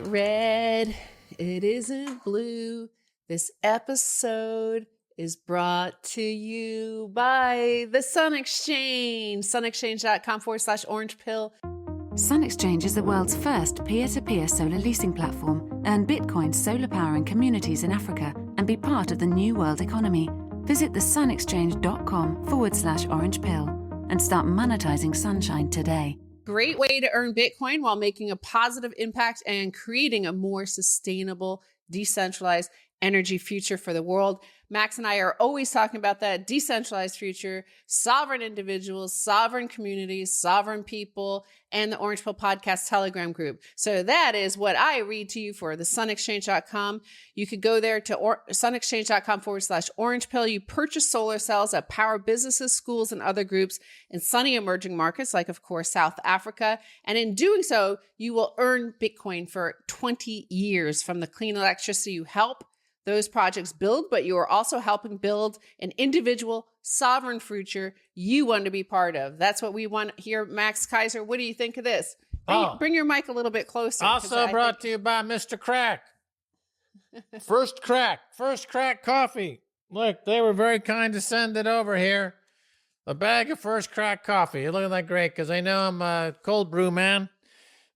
Red, it isn't blue. This episode is brought to you by the Sun Exchange, sunexchange.com/orange pill. Sun Exchange is the world's first peer-to-peer solar leasing platform. Earn Bitcoin solar power in communities in Africa and be part of the new world economy. Visit thesunexchange.com/orange pill and start monetizing sunshine today. Great way to earn Bitcoin while making a positive impact and creating a more sustainable, decentralized energy future for the world. Max and I are always talking about that decentralized future, sovereign individuals, sovereign communities, sovereign people, and the Orange Pill Podcast Telegram group. So that is what I read to you for the sunexchange.com. You could go there to sunexchange.com/orange pill. You purchase solar cells that power businesses, schools, and other groups in sunny emerging markets, like, of course, South Africa. And in doing so, you will earn Bitcoin for 20 years from the clean electricity you help those projects build, but you are also helping build an individual sovereign future you want to be part of. That's what we want here. Max Keiser, what do you think of this? Bring your mic a little bit closer. Also brought to you by Mr. Crack. First Crack coffee. Look, they were very kind to send it over here. A bag of First Crack coffee. It looked like great because I know I'm a cold brew man.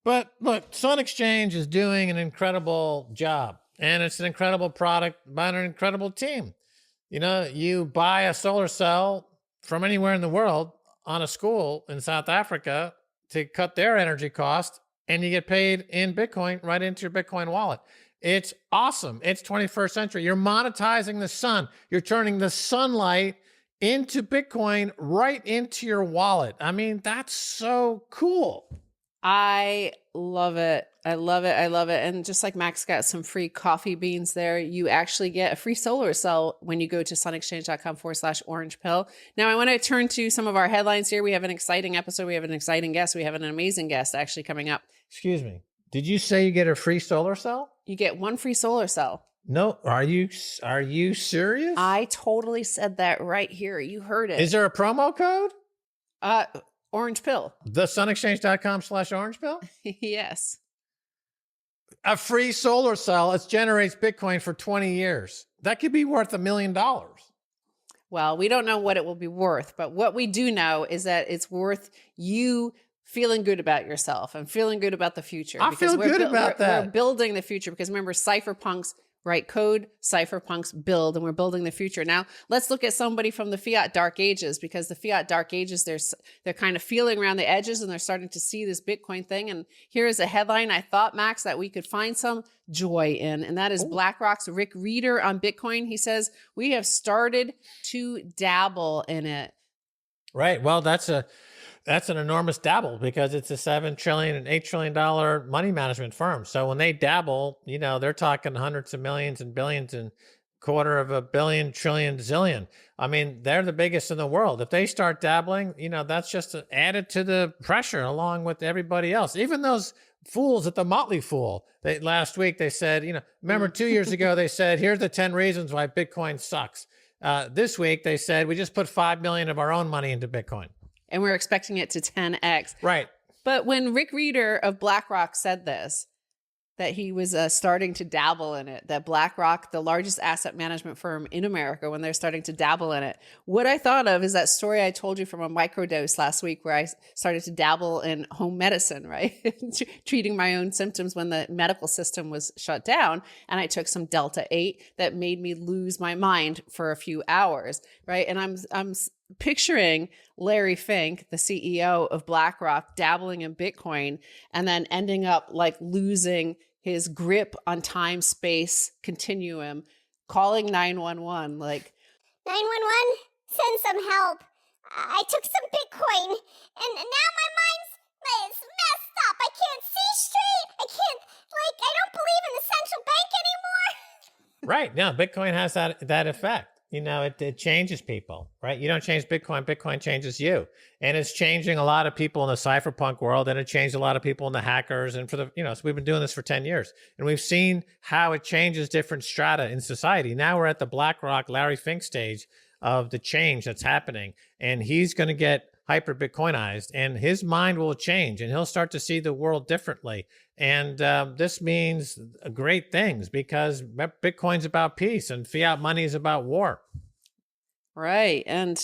But look, Sun Exchange is doing an incredible job. And it's an incredible product by an incredible team. You know, you buy a solar cell from anywhere in the world on a school in South Africa to cut their energy cost, and you get paid in Bitcoin right into your Bitcoin wallet. It's awesome. It's 21st century. You're monetizing the sun. You're turning the sunlight into Bitcoin right into your wallet. I mean, that's so cool. I love it. I love it. I love it. And just like Max got some free coffee beans there, you actually get a free solar cell when you go to sunexchange.com/orange pill. Now, I want to turn to some of our headlines here. We have an exciting episode. We have an exciting guest. We have an amazing guest actually coming up. Excuse me. Did you say you get a free solar cell? You get one free solar cell. No. Are you serious? I totally said that right here. You heard it. Is there a promo code? Orange pill. The sunexchange.com/orange pill? Yes. A free solar cell. It generates Bitcoin for 20 years. That could be worth $1 million. Well, we don't know what it will be worth, but what we do know is that it's worth you feeling good about yourself and feeling good about the future. I feel good about that. We're building the future because remember, cypherpunks write code, cypherpunks build, and we're building the future. Now, let's look at somebody from the fiat dark ages, because the fiat dark ages, they're kind of feeling around the edges and they're starting to see this Bitcoin thing. And here is a headline I thought, Max, that we could find some joy in, and that is BlackRock's Rick Reeder on Bitcoin. He says, we have started to dabble in it. Right. Well, that's an enormous dabble because it's a $7 trillion and $8 trillion money management firm. So when they dabble, you know, they're talking hundreds of millions and billions and $250 billion, trillion, zillion. I mean, they're the biggest in the world. If they start dabbling, you know, that's just added to the pressure along with everybody else. Even those fools at the Motley Fool, last week they said, you know, remember 2 years ago, they said, here's the 10 reasons why Bitcoin sucks. This week they said, we just put 5 million of our own money into Bitcoin. And we're expecting it to 10x. Right. But when Rick Reeder of BlackRock said this, that he was starting to dabble in it, that BlackRock, the largest asset management firm in America, when they're starting to dabble in it, what I thought of is that story I told you from a microdose last week where I started to dabble in home medicine, right? Treating my own symptoms when the medical system was shut down. And I took some Delta 8 that made me lose my mind for a few hours, right? And I'm picturing Larry Fink, the CEO of BlackRock, dabbling in Bitcoin and then ending up like losing his grip on time space continuum, calling 911 like 911, send some help. I took some Bitcoin, and now my mind's it's messed up. I can't see straight. I don't believe in the central bank anymore. Right. No, Bitcoin has that effect. It changes people, right? You don't change Bitcoin. Bitcoin changes you. And it's changing a lot of people in the cypherpunk world, and it changed a lot of people in the hackers. And so we've been doing this for 10 years, and we've seen how it changes different strata in society. Now we're at the BlackRock, Larry Fink stage of the change that's happening. And he's going to get hyper Bitcoinized, and his mind will change, and he'll start to see the world differently. And this means great things, because Bitcoin's about peace and fiat money is about war. Right. And,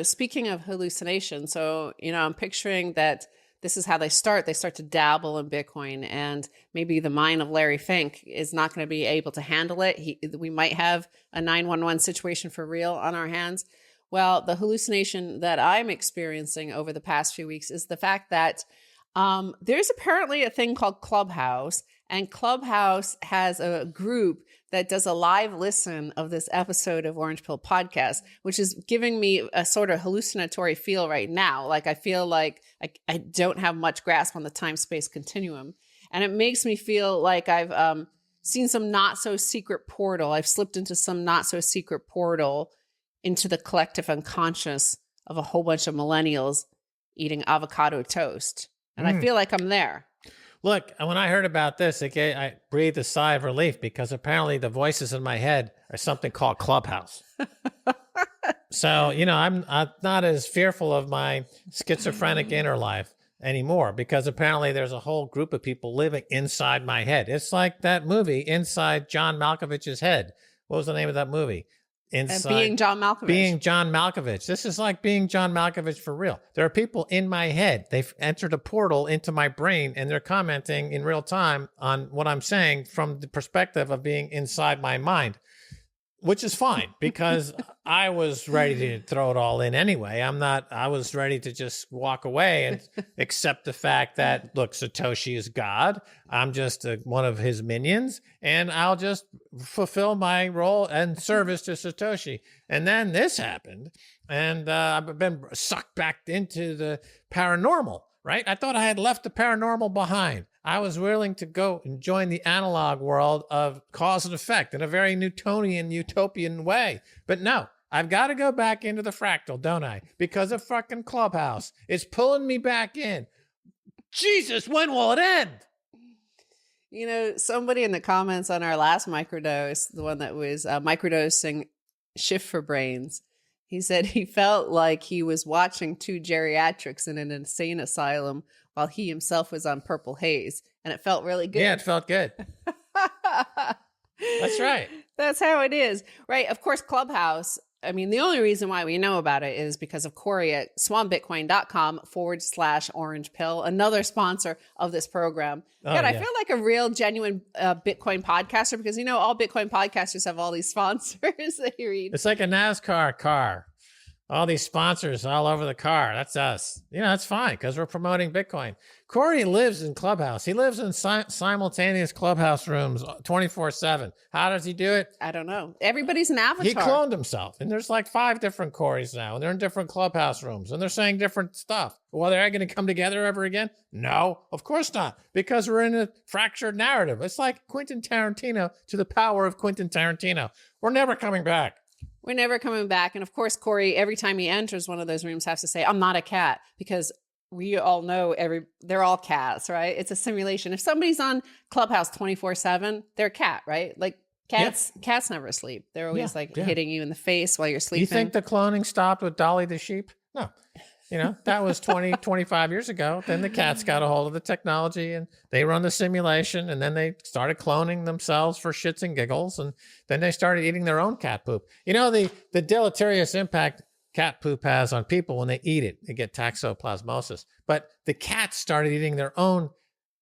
speaking of hallucination, so, I'm picturing that this is how they start. They start to dabble in Bitcoin, and maybe the mind of Larry Fink is not going to be able to handle it. We might have a 911 situation for real on our hands. Well, the hallucination that I'm experiencing over the past few weeks is the fact that there's apparently a thing called Clubhouse, and Clubhouse has a group that does a live listen of this episode of Orange Pill Podcast, which is giving me a sort of hallucinatory feel right now. Like I feel like I don't have much grasp on the time-space continuum. And it makes me feel like I've seen some not-so-secret portal. I've slipped into some not-so-secret portal into the collective unconscious of a whole bunch of millennials eating avocado toast. And I feel like I'm there. Look, when I heard about this, I breathed a sigh of relief, because apparently the voices in my head are something called Clubhouse. So, I'm not as fearful of my schizophrenic inner life anymore, because apparently there's a whole group of people living inside my head. It's like that movie, Inside John Malkovich's Head. What was the name of that movie? Being John Malkovich. Being John Malkovich. This is like being John Malkovich for real. There are people in my head. They've entered a portal into my brain, and they're commenting in real time on what I'm saying from the perspective of being inside my mind, which is fine, because I was ready to throw it all in anyway. I was ready to just walk away and accept the fact that, look, Satoshi is God. I'm just one of his minions, and I'll just fulfill my role and service to Satoshi. And then this happened, and I've been sucked back into the paranormal, right? I thought I had left the paranormal behind. I was willing to go and join the analog world of cause and effect in a very Newtonian, utopian way. But no, I've got to go back into the fractal, don't I? Because of fucking Clubhouse. It's pulling me back in. Jesus, when will it end? Somebody in the comments on our last microdose, the one that was microdosing Shift for Brains, he said he felt like he was watching two geriatrics in an insane asylum while he himself was on purple haze. And it felt really good. Yeah, it felt good. That's right. That's how it is. Right. Of course, Clubhouse. I mean, the only reason why we know about it is because of Corey at swanbitcoin.com/orange pill, another sponsor of this program. Oh, God, yeah. I feel like a real genuine Bitcoin podcaster, because, all Bitcoin podcasters have all these sponsors that you read. It's like a NASCAR car. All these sponsors all over the car. That's us. That's fine, because we're promoting Bitcoin. Corey lives in Clubhouse. He lives in simultaneous Clubhouse rooms 24/7. How does he do it? I don't know. Everybody's an avatar. He cloned himself. And there's like 5 different Coreys now. And they're in different Clubhouse rooms. And they're saying different stuff. Well, they're going to come together ever again? No, of course not. Because we're in a fractured narrative. It's like Quentin Tarantino to the power of Quentin Tarantino. We're never coming back. We're never coming back. And of course, Corey, every time he enters one of those rooms, has to say, I'm not a cat, because we all know they're all cats, right? It's a simulation. If somebody's on Clubhouse 24/7, they're a cat, right? Like cats never sleep. They're always hitting you in the face while you're sleeping. You think the cloning stopped with Dolly the sheep? No. That was 20, 25 years ago. Then the cats got a hold of the technology, and they run the simulation, and then they started cloning themselves for shits and giggles, and then they started eating their own cat poop. The deleterious impact cat poop has on people when they eat it. They get toxoplasmosis. But the cats started eating their own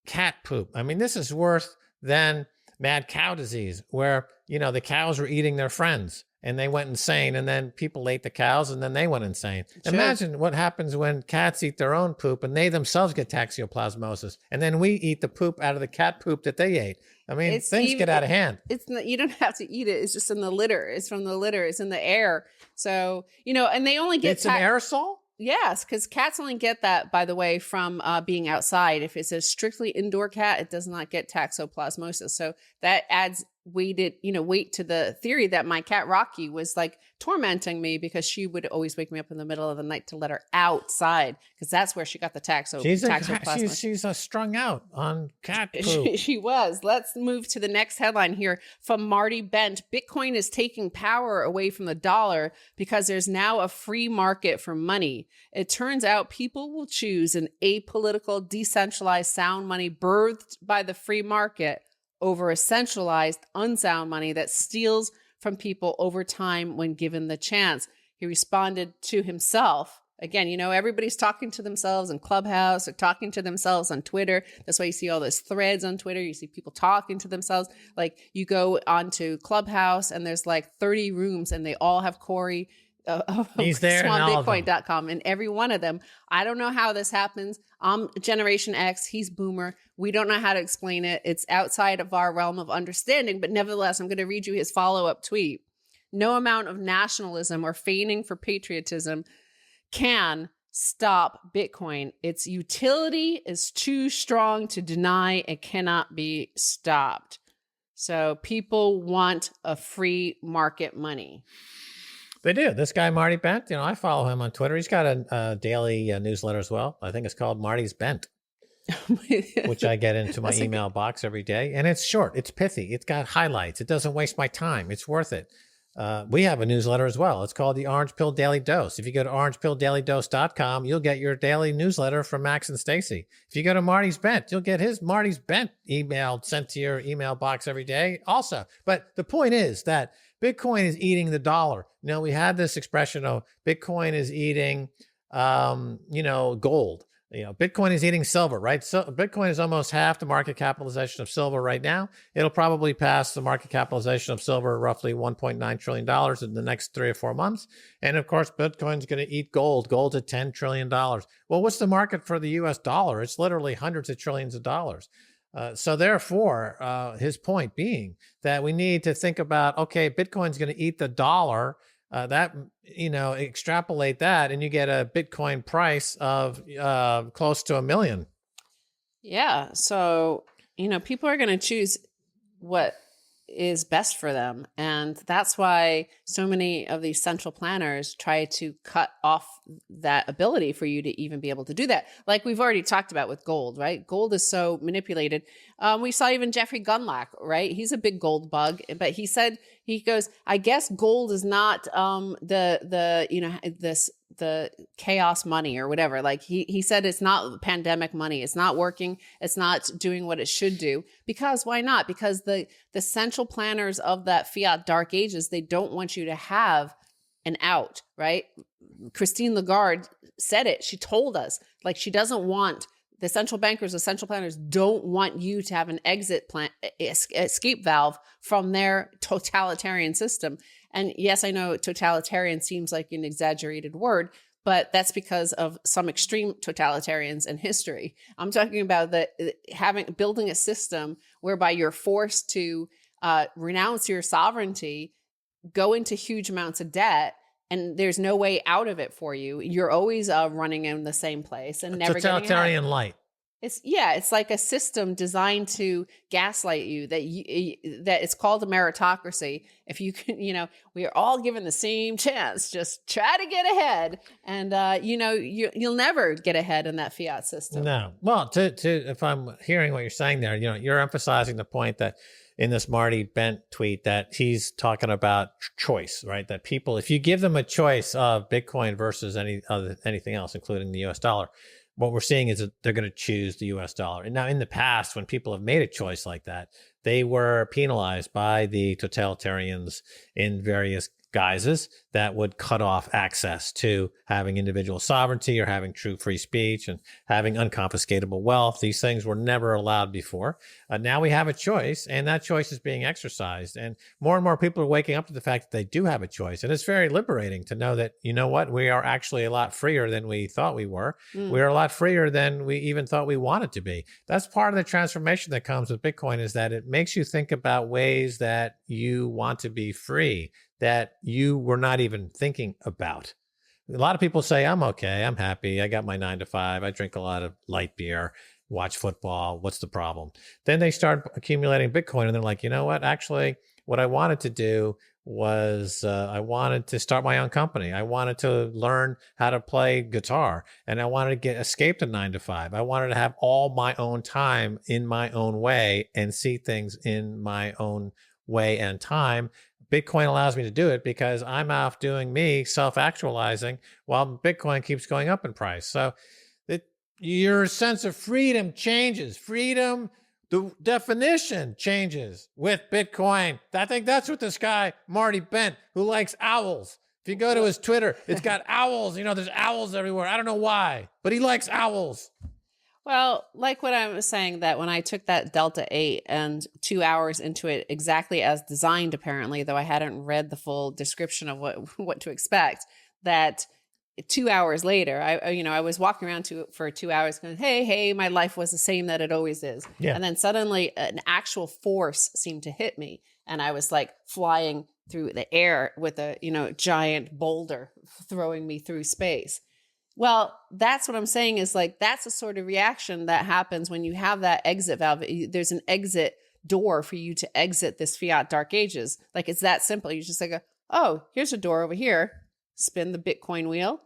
cat poop. I mean, this is worse than mad cow disease, where, the cows were eating their friends. And they went insane, and then people ate the cows, and then they went insane. Sure. Imagine what happens when cats eat their own poop, and they themselves get toxoplasmosis, and then we eat the poop out of the cat poop that they ate. I mean, things get out of hand. You don't have to eat it. It's just in the litter. It's from the litter. It's in the air. So, and they only get... It's an aerosol? Yes, because cats only get that, by the way, from being outside. If it's a strictly indoor cat, it does not get toxoplasmosis. So that adds weight to the theory that my cat Rocky was like tormenting me because she would always wake me up in the middle of the night to let her outside because that's where she got the toxoplasmosis. She's strung out on cat poop. She was. Let's move to the next headline here from Marty Bent. Bitcoin is taking power away from the dollar because there's now a free market for money. It turns out people will choose an apolitical, decentralized sound money birthed by the free market over a centralized, unsound money that steals from people over time when given the chance. He responded to himself. Again, everybody's talking to themselves in Clubhouse or talking to themselves on Twitter. That's why you see all those threads on Twitter. You see people talking to themselves. Like you go onto Clubhouse and there's like 30 rooms and they all have Corey. He's there. SwanBitcoin.com. And every one of them, I don't know how this happens. I'm Generation X. He's Boomer. We don't know how to explain it. It's outside of our realm of understanding. But nevertheless, I'm going to read you his follow-up tweet. No amount of nationalism or feigning for patriotism can stop Bitcoin. Its utility is too strong to deny. It cannot be stopped. So people want a free market money. They do. This guy, Marty Bent, I follow him on Twitter. He's got a daily newsletter as well. I think it's called Marty's Bent, which I get into my email box every day. And it's short. It's pithy. It's got highlights. It doesn't waste my time. It's worth it. We have a newsletter as well. It's called the Orange Pill Daily Dose. If you go to orangepilldailydose.com, you'll get your daily newsletter from Max and Stacy. If you go to Marty's Bent, you'll get his Marty's Bent email sent to your email box every day also. But the point is that Bitcoin is eating the dollar. We had this expression of Bitcoin is eating, gold. Bitcoin is eating silver, right? So Bitcoin is almost half the market capitalization of silver right now. It'll probably pass the market capitalization of silver, roughly $1.9 trillion in the next 3 or 4 months. And of course, Bitcoin's going to eat gold. Gold's at $10 trillion. Well, what's the market for the US dollar? It's literally hundreds of trillions of dollars. So therefore, his point being that we need to think about, okay, Bitcoin's going to eat the dollar. Extrapolate that and you get a Bitcoin price of close to $1 million. Yeah. So, people are going to choose what is best for them. And that's why so many of these central planners try to cut off that ability for you to even be able to do that. Like we've already talked about with gold, right? Gold is so manipulated. We saw even Jeffrey Gundlach, right? He's a big gold bug, but he goes, I guess gold is not the chaos money or whatever. Like he said, it's not pandemic money. It's not working. It's not doing what it should do. Because why not? Because the central planners of that fiat dark ages, they don't want you to have an out, right? Christine Lagarde said it. She told us, like, she doesn't want the central bankers, the central planners don't want you to have an exit plan, escape valve from their totalitarian system. And yes, I know totalitarian seems like an exaggerated word, but that's because of some extreme totalitarians in history. I'm talking about building a system whereby you're forced to renounce your sovereignty, go into huge amounts of debt, and there's no way out of it for you. You're always running in the same place and never getting out. Totalitarian light. It's like a system designed to gaslight you that it's called a meritocracy. If you can, we are all given the same chance. Just try to get ahead, and you'll never get ahead in that fiat system. No. Well, if I'm hearing what you're saying there, you're emphasizing the point that in this Marty Bent tweet that he's talking about choice, right? That people, if you give them a choice of Bitcoin versus anything else, including the US dollar, what we're seeing is that they're going to choose the US dollar. And now in the past, when people have made a choice like that, they were penalized by the totalitarians in various guises that would cut off access to having individual sovereignty or having true free speech and having unconfiscatable wealth. These things were never allowed before. Now we have a choice, and that choice is being exercised. And more people are waking up to the fact that they do have a choice. And it's very liberating to know that, you know what, we are actually a lot freer than we thought we were. We're a lot freer than we even thought we wanted to be. That's part of the transformation that comes with Bitcoin, is that it makes you think about ways that you want to be free that you were not even thinking about. A lot of people say, I'm okay, I'm happy, I got my 9 to 5, I drink a lot of light beer, watch football, what's the problem? Then they start accumulating Bitcoin and they're like, you know what, actually, what I wanted to do was I wanted to start my own company. I wanted to learn how to play guitar, and I wanted to escape to 9 to 5. I wanted to have all my own time in my own way and see things in my own way and time. Bitcoin allows me to do it because I'm off doing me, self-actualizing, while Bitcoin keeps going up in price. So your sense of freedom changes. Freedom, the definition changes with Bitcoin. I think that's what this guy, Marty Bent, who likes owls. If you go to his Twitter, it's got owls. You know, there's owls everywhere. I don't know why, but he likes owls. Well, like what I was saying, that when I took that Delta 8 and 2 hours into it exactly as designed, apparently, though I hadn't read the full description of what to expect, that 2 hours later, I was walking around for 2 hours going, hey, my life was the same that it always is. Yeah. And then suddenly an actual force seemed to hit me. And I was like flying through the air with a, giant boulder throwing me through space. Well, that's what I'm saying is like, that's a sort of reaction that happens when you have that exit valve. There's an exit door for you to exit this fiat dark ages. Like, it's that simple. You just like, oh, here's a door over here. Spin the Bitcoin wheel,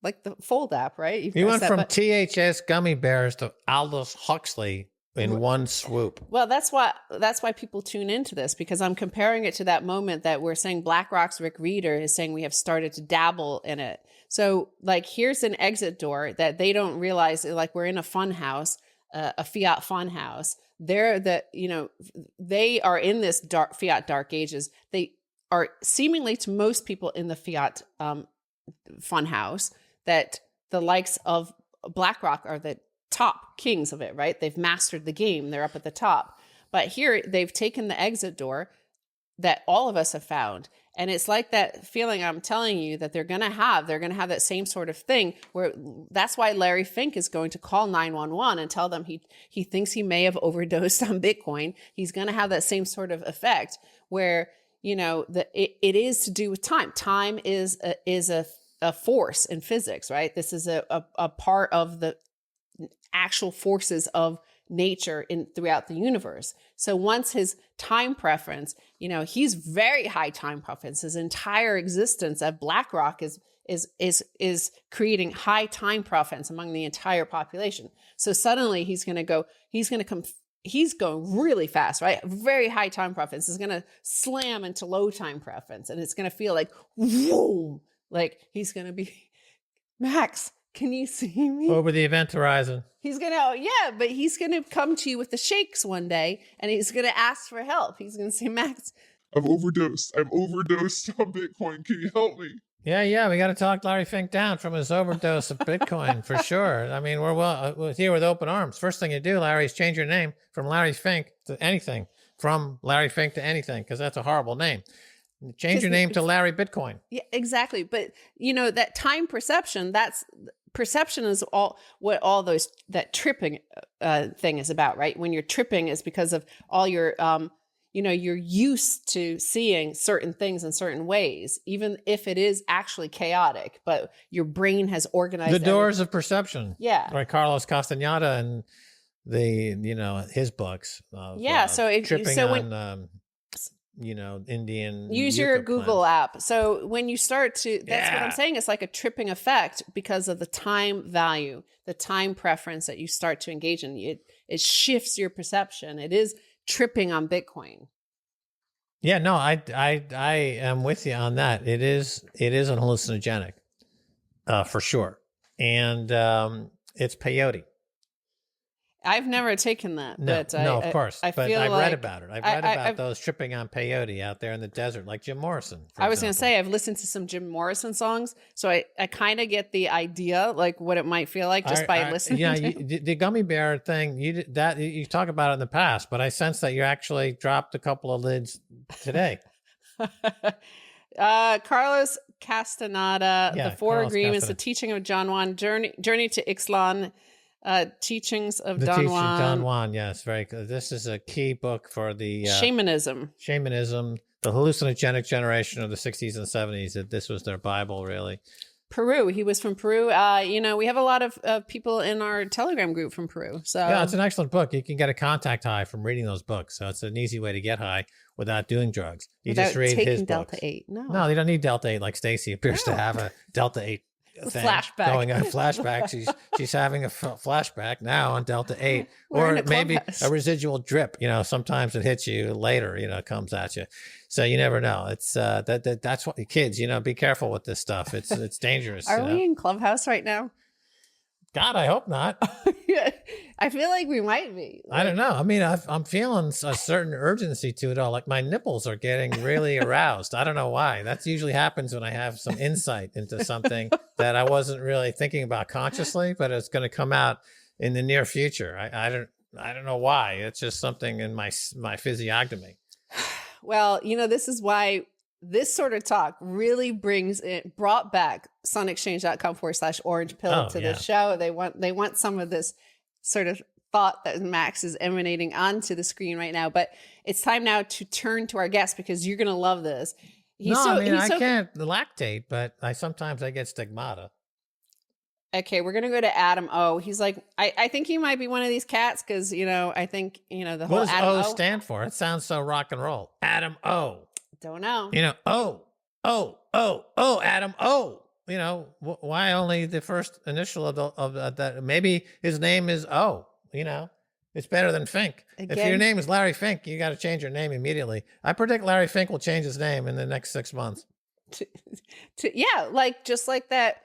like the Fold app, right? You went from THS gummy bears to Aldous Huxley in one swoop. Well, that's why people tune into this, because I'm comparing it to that moment that we're saying BlackRock's Rick Reeder is saying we have started to dabble in it. So like, here's an exit door that they don't realize, like we're in a fun house, a fiat fun house. They are in this fiat dark ages. They are seemingly to most people in the fiat fun house that the likes of BlackRock are the top kings of it, right? They've mastered the game. They're up at the top. But here they've taken the exit door that all of us have found. And it's like that feeling I'm telling you that they're going to have that same sort of thing, where that's why Larry Fink is going to call 911 and tell them he thinks he may have overdosed on Bitcoin. He's going to have that same sort of effect where, it is to do with time. Time is a force in physics, right? This is a part of the actual forces of nature throughout the universe. So once his time preference, he's very high time preference. His entire existence at BlackRock is creating high time preference among the entire population. So suddenly he's going really fast, right? Very high time preference is going to slam into low time preference, and it's going to feel like, whoa, like he's going to be, Max, can you see me? Over the event horizon. He's going to come to you with the shakes one day, and he's going to ask for help. He's going to say, Max, I've overdosed on Bitcoin. Can you help me? Yeah. We got to talk Larry Fink down from his overdose of Bitcoin for sure. I mean, we're here with open arms. First thing you do, Larry, is change your name from Larry Fink to anything, from Larry Fink to anything, because that's a horrible name. Change your name to Larry Bitcoin. Yeah, exactly. But that time perception, perception is all that tripping thing is about, right? When you're tripping is because of all your, you're used to seeing certain things in certain ways, even if it is actually chaotic, but your brain has organized the doors of perception. Yeah. Right. Carlos Castaneda and his books. Indian. Use your Google app. So when you start to, that's what I'm saying. It's like a tripping effect because of the time value, the time preference that you start to engage in. It shifts your perception. It is tripping on Bitcoin. Yeah, no, I am with you on that. It is an hallucinogenic, for sure. And it's peyote. I've never taken that. No, but of course. I but feel I've like read about it. I've read about those tripping on peyote out there in the desert, like Jim Morrison. I was going to say, I've listened to some Jim Morrison songs, so I kind of get the idea, like what it might feel like just by listening. Yeah, to the gummy bear thing. You talk about it in the past, but I sense that you actually dropped a couple of lids today. Carlos Castaneda, Yeah, The Four Carlos Agreements, Castaneda. The Teaching of Don Juan, Journey to Ixtlan, Teachings of The Don teaching Juan. Don Juan, yes, very good. This is a key book for the Shamanism, the hallucinogenic generation of the 60s and 70s. That this was their Bible, really. Peru. He was from Peru. We have a lot of people in our Telegram group from Peru. So yeah, it's an excellent book. You can get a contact high from reading those books. So it's an easy way to get high without doing drugs. You without just read taking his Delta books. 8. No, you don't need Delta 8 like Stacy appears to have a Delta 8 thing flashback. going on. Flashback. She's having a flashback now on Delta 8. We're in or a maybe Clubhouse. a residual drip. Sometimes it hits you later, it comes at you. So you never know. It's that's what kids, be careful with this stuff. It's dangerous. Are we in Clubhouse right now? God, I hope not. I feel like we might be. I don't know. I mean, I'm feeling a certain urgency to it all. Like my nipples are getting really aroused. I don't know why. That usually happens when I have some insight into something that I wasn't really thinking about consciously, but it's going to come out in the near future. I don't know why. It's just something in my physiognomy. Well, this is why this sort of talk really brought back sunexchange.com/orange pill to the show. They want some of this sort of thought that Max is emanating onto the screen right now. But it's time now to turn to our guest because you're going to love this. I can't lactate, but sometimes I get stigmata. Okay, we're going to go to Adam O. He's like, I think he might be one of these cats because, I think, the whole What does Adam O stand for? It sounds so rock and roll. Adam O. Don't know. Adam O. Why only the first initial of that? Maybe his name is O. It's better than Fink. Again, if your name is Larry Fink, you got to change your name immediately. I predict Larry Fink will change his name in the next 6 months. Just like that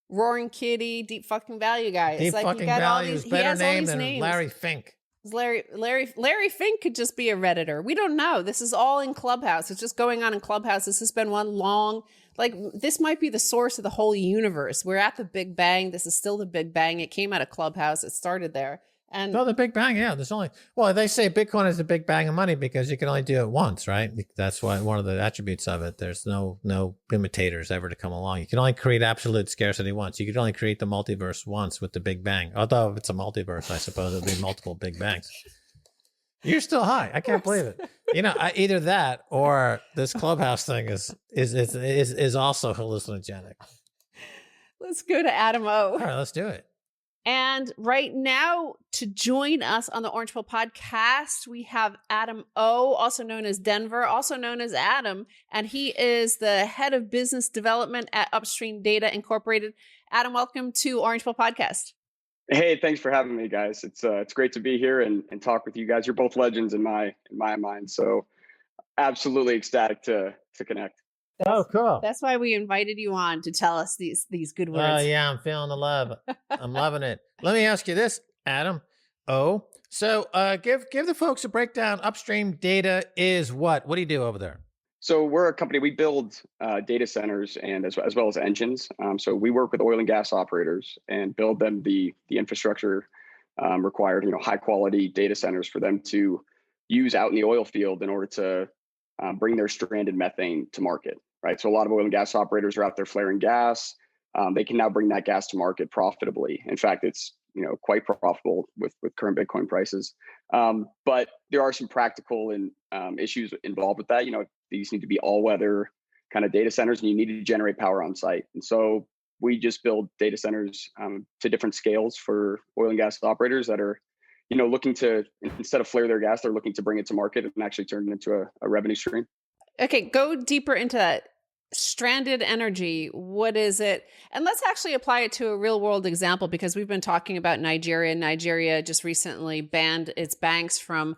Roaring Kitty, Deep Fucking Value guy. Deep Fucking Value is better name than names. Larry Fink. Larry Fink could just be a Redditor. We don't know. This is all in Clubhouse. It's just going on in Clubhouse. This has been one long, this might be the source of the whole universe. We're at the Big Bang. This is still the Big Bang. It came out of Clubhouse. It started there. And the Big Bang, yeah. They say Bitcoin is the big bang of money because you can only do it once, right? That's one of the attributes of it. There's no imitators ever to come along. You can only create absolute scarcity once. You can only create the multiverse once with the Big Bang. Although if it's a multiverse, I suppose it'll be multiple Big Bangs. You're still high. I can't believe it. Either that or this Clubhouse thing is also hallucinogenic. Let's go to Adam O. All right, let's do it. And right now, to join us on the Orange Pill podcast, we have Adam O, also known as Denver, also known as Adam, and he is the head of business development at Upstream Data Incorporated. Adam, welcome to Orange Pill podcast. Hey, thanks for having me, guys. It's great to be here and talk with you guys. You're both legends in my mind, so absolutely ecstatic to connect. Cool. That's why we invited you on to tell us these good words. Oh, yeah, I'm feeling the love. I'm loving it. Let me ask you this, Adam O. So give the folks a breakdown. Upstream Data is what? What do you do over there? So we're a company, we build data centers and as well as engines. So we work with oil and gas operators and build them the infrastructure required, high quality data centers for them to use out in the oil field in order to bring their stranded methane to market. Right. So a lot of oil and gas operators are out there flaring gas. They can now bring that gas to market profitably. In fact, it's quite profitable with current Bitcoin prices. But there are some practical and issues involved with that. These need to be all weather kind of data centers, and you need to generate power on site. And so we just build data centers to different scales for oil and gas operators that are looking to, instead of flare their gas, they're looking to bring it to market and actually turn it into a revenue stream. Okay, go deeper into that. Stranded energy, what is it? And let's actually apply it to a real world example because we've been talking about Nigeria. Nigeria just recently banned its banks from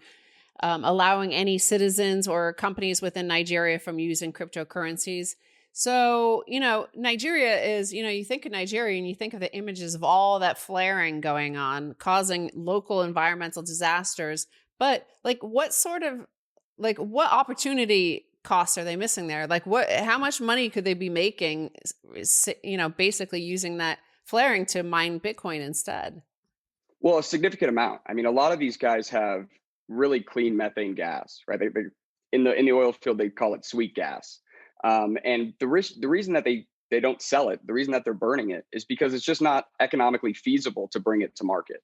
allowing any citizens or companies within Nigeria from using cryptocurrencies. So, Nigeria is, you think of Nigeria and you think of the images of all that flaring going on, causing local environmental disasters. But what opportunity costs are they missing there? How much money could they be making, basically using that flaring to mine Bitcoin instead? Well, a significant amount. I mean, a lot of these guys have really clean methane gas, right? They in the oil field, they call it sweet gas. And the reason that they don't sell it, the reason that they're burning it is because it's just not economically feasible to bring it to market,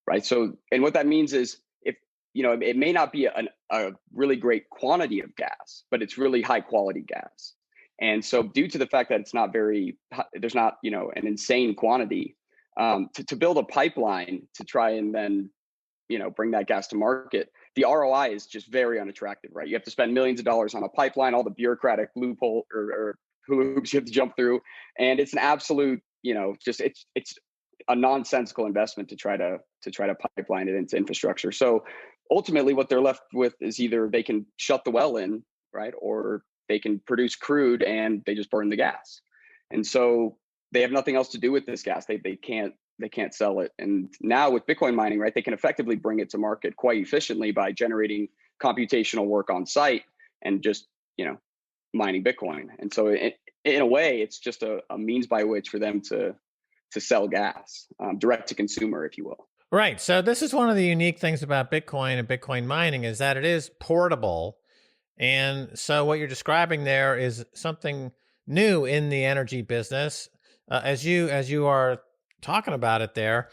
right? So, and what that means is if, it may not be a really great quantity of gas, but it's really high quality gas. And so due to the fact that it's not there's not, an insane quantity, to build a pipeline to try and then, bring that gas to market, the ROI is just very unattractive, right? You have to spend millions of dollars on a pipeline, all the bureaucratic loophole or hoops you have to jump through. And it's an absolute, it's a nonsensical investment to try to pipeline it into infrastructure. So ultimately what they're left with is either they can shut the well in, right? Or they can produce crude and they just burn the gas. And so they have nothing else to do with this gas. They can't sell it. And now with Bitcoin mining, right, they can effectively bring it to market quite efficiently by generating computational work on site and just, mining Bitcoin. And so in a way, it's just a means by which for them to sell gas, direct to consumer, if you will. Right. So this is one of the unique things about Bitcoin and Bitcoin mining is that it is portable. And so what you're describing there is something new in the energy business. As you are talking about it there,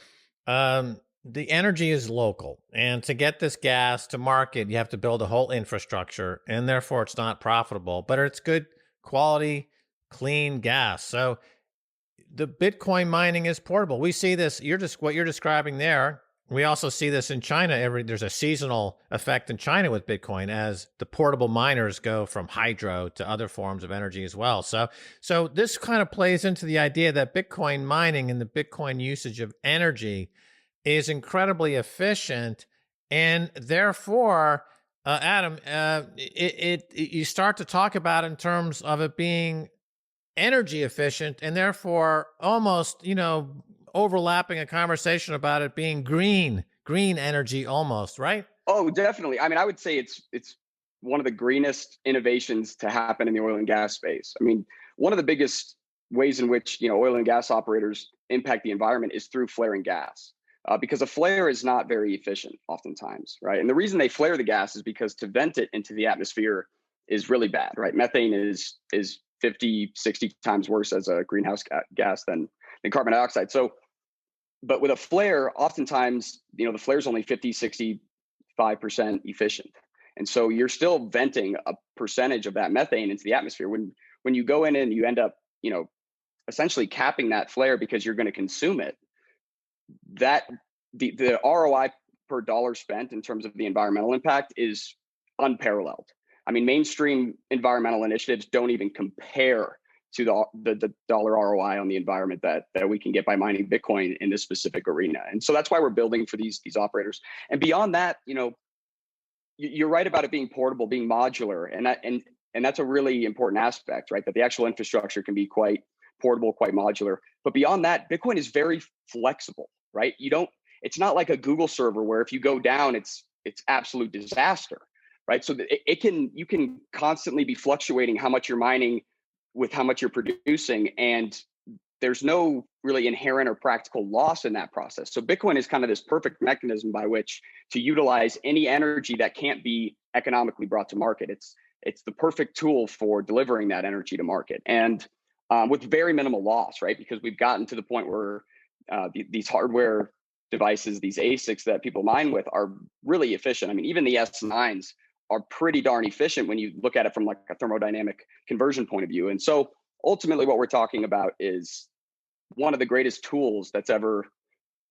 the energy is local. And to get this gas to market, you have to build a whole infrastructure, and therefore it's not profitable, but it's good quality, clean gas. So the Bitcoin mining is portable. We see this, what you're describing there. We also see this in China. There's a seasonal effect in China with Bitcoin as the portable miners go from hydro to other forms of energy as well. So this kind of plays into the idea that Bitcoin mining and the Bitcoin usage of energy is incredibly efficient, and therefore, Adam, you start to talk about in terms of it being energy efficient, and therefore almost, overlapping a conversation about it being green energy almost, right? Oh, definitely. I mean, I would say it's one of the greenest innovations to happen in the oil and gas space. I mean, one of the biggest ways in which, oil and gas operators impact the environment is through flaring gas. Because a flare is not very efficient oftentimes, right? And the reason they flare the gas is because to vent it into the atmosphere is really bad, right? Methane is 50, 60 times worse as a greenhouse gas than carbon dioxide. So, but with a flare, oftentimes, the flare is only 50, 65% efficient. And so you're still venting a percentage of that methane into the atmosphere. When you go in and you end up, essentially capping that flare because you're going to consume it, that the ROI per dollar spent in terms of the environmental impact is unparalleled. I mean, mainstream environmental initiatives don't even compare to the dollar ROI on the environment that we can get by mining Bitcoin in this specific arena. And so that's why we're building for these operators. And beyond that, you're right about it being portable, being modular, and that's a really important aspect, right? That the actual infrastructure can be quite portable, quite modular. But beyond that, Bitcoin is very flexible, right? It's not like a Google server where if you go down, it's absolute disaster, right? So you can constantly be fluctuating how much you're mining with how much you're producing, and there's no really inherent or practical loss in that process. So Bitcoin is kind of this perfect mechanism by which to utilize any energy that can't be economically brought to market. It's the perfect tool for delivering that energy to market, and with very minimal loss, right? Because we've gotten to the point where these hardware devices, these ASICs that people mine with, are really efficient. I mean, even the S9s are pretty darn efficient when you look at it from like a thermodynamic conversion point of view. And so ultimately what we're talking about is one of the greatest tools that's ever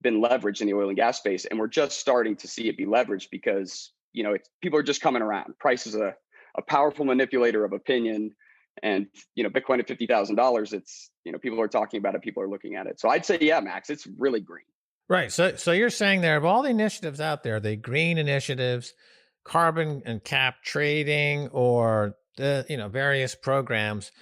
been leveraged in the oil and gas space. And we're just starting to see it be leveraged because, people are just coming around. Price is a powerful manipulator of opinion. And, Bitcoin at $50,000, it's, people are talking about it, people are looking at it. So I'd say, yeah, Max, it's really green. Right. So you're saying there, of all the initiatives out there, the green initiatives, carbon and cap trading, or various programs,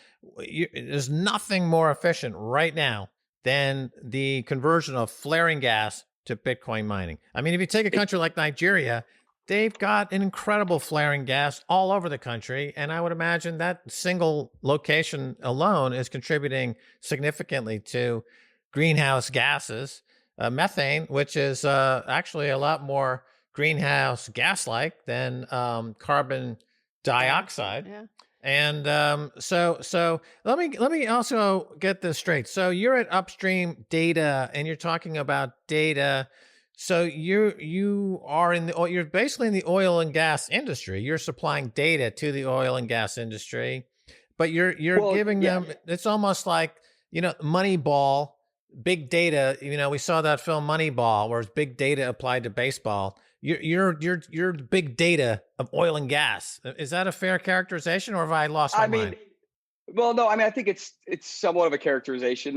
there's nothing more efficient right now than the conversion of flaring gas to Bitcoin mining. I mean, if you take a country like Nigeria, they've got an incredible flaring gas all over the country. And I would imagine that single location alone is contributing significantly to greenhouse gases, methane, which is actually a lot more greenhouse gas-like than carbon dioxide. Yeah. And so let me also get this straight. So you're at Upstream Data, and you're talking about data. So you are you're basically in the oil and gas industry. You're supplying data to the oil and gas industry, but you're giving them. It's almost like Moneyball, big data. We saw that film Moneyball, where it's big data applied to baseball. You're big data of oil and gas. Is that a fair characterization, or have I lost my mind? Well, no. I mean, I think it's somewhat of a characterization.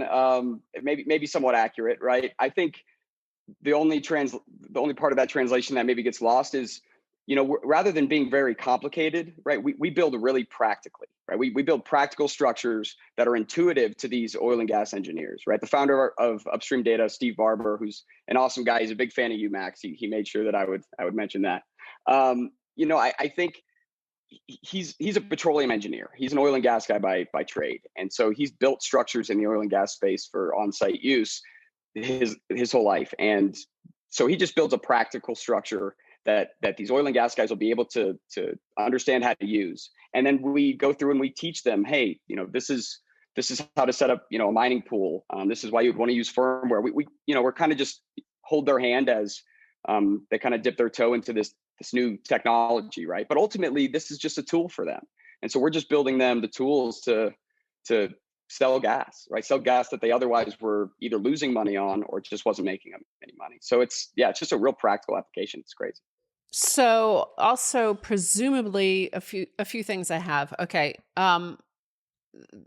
Maybe somewhat accurate, right? I think the only part of that translation that maybe gets lost is, rather than being very complicated, right? We build really practically, right? We build practical structures that are intuitive to these oil and gas engineers, right? The founder of Upstream Data, Steve Barber, who's an awesome guy. He's a big fan of you, Max. He made sure that I would mention that. I think he's a petroleum engineer. He's an oil and gas guy by trade. And so he's built structures in the oil and gas space for on-site use his whole life. And so he just builds a practical structure that these oil and gas guys will be able to understand how to use. And then we go through and we teach them, hey, this is how to set up, a mining pool. This is why you'd want to use firmware. We're kind of just hold their hand as they kind of dip their toe into this new technology, right? But ultimately, this is just a tool for them. And so we're just building them the tools to sell gas, right? Sell gas that they otherwise were either losing money on or just wasn't making them any money. So it's just a real practical application. It's crazy. So also presumably a few things I have. Okay.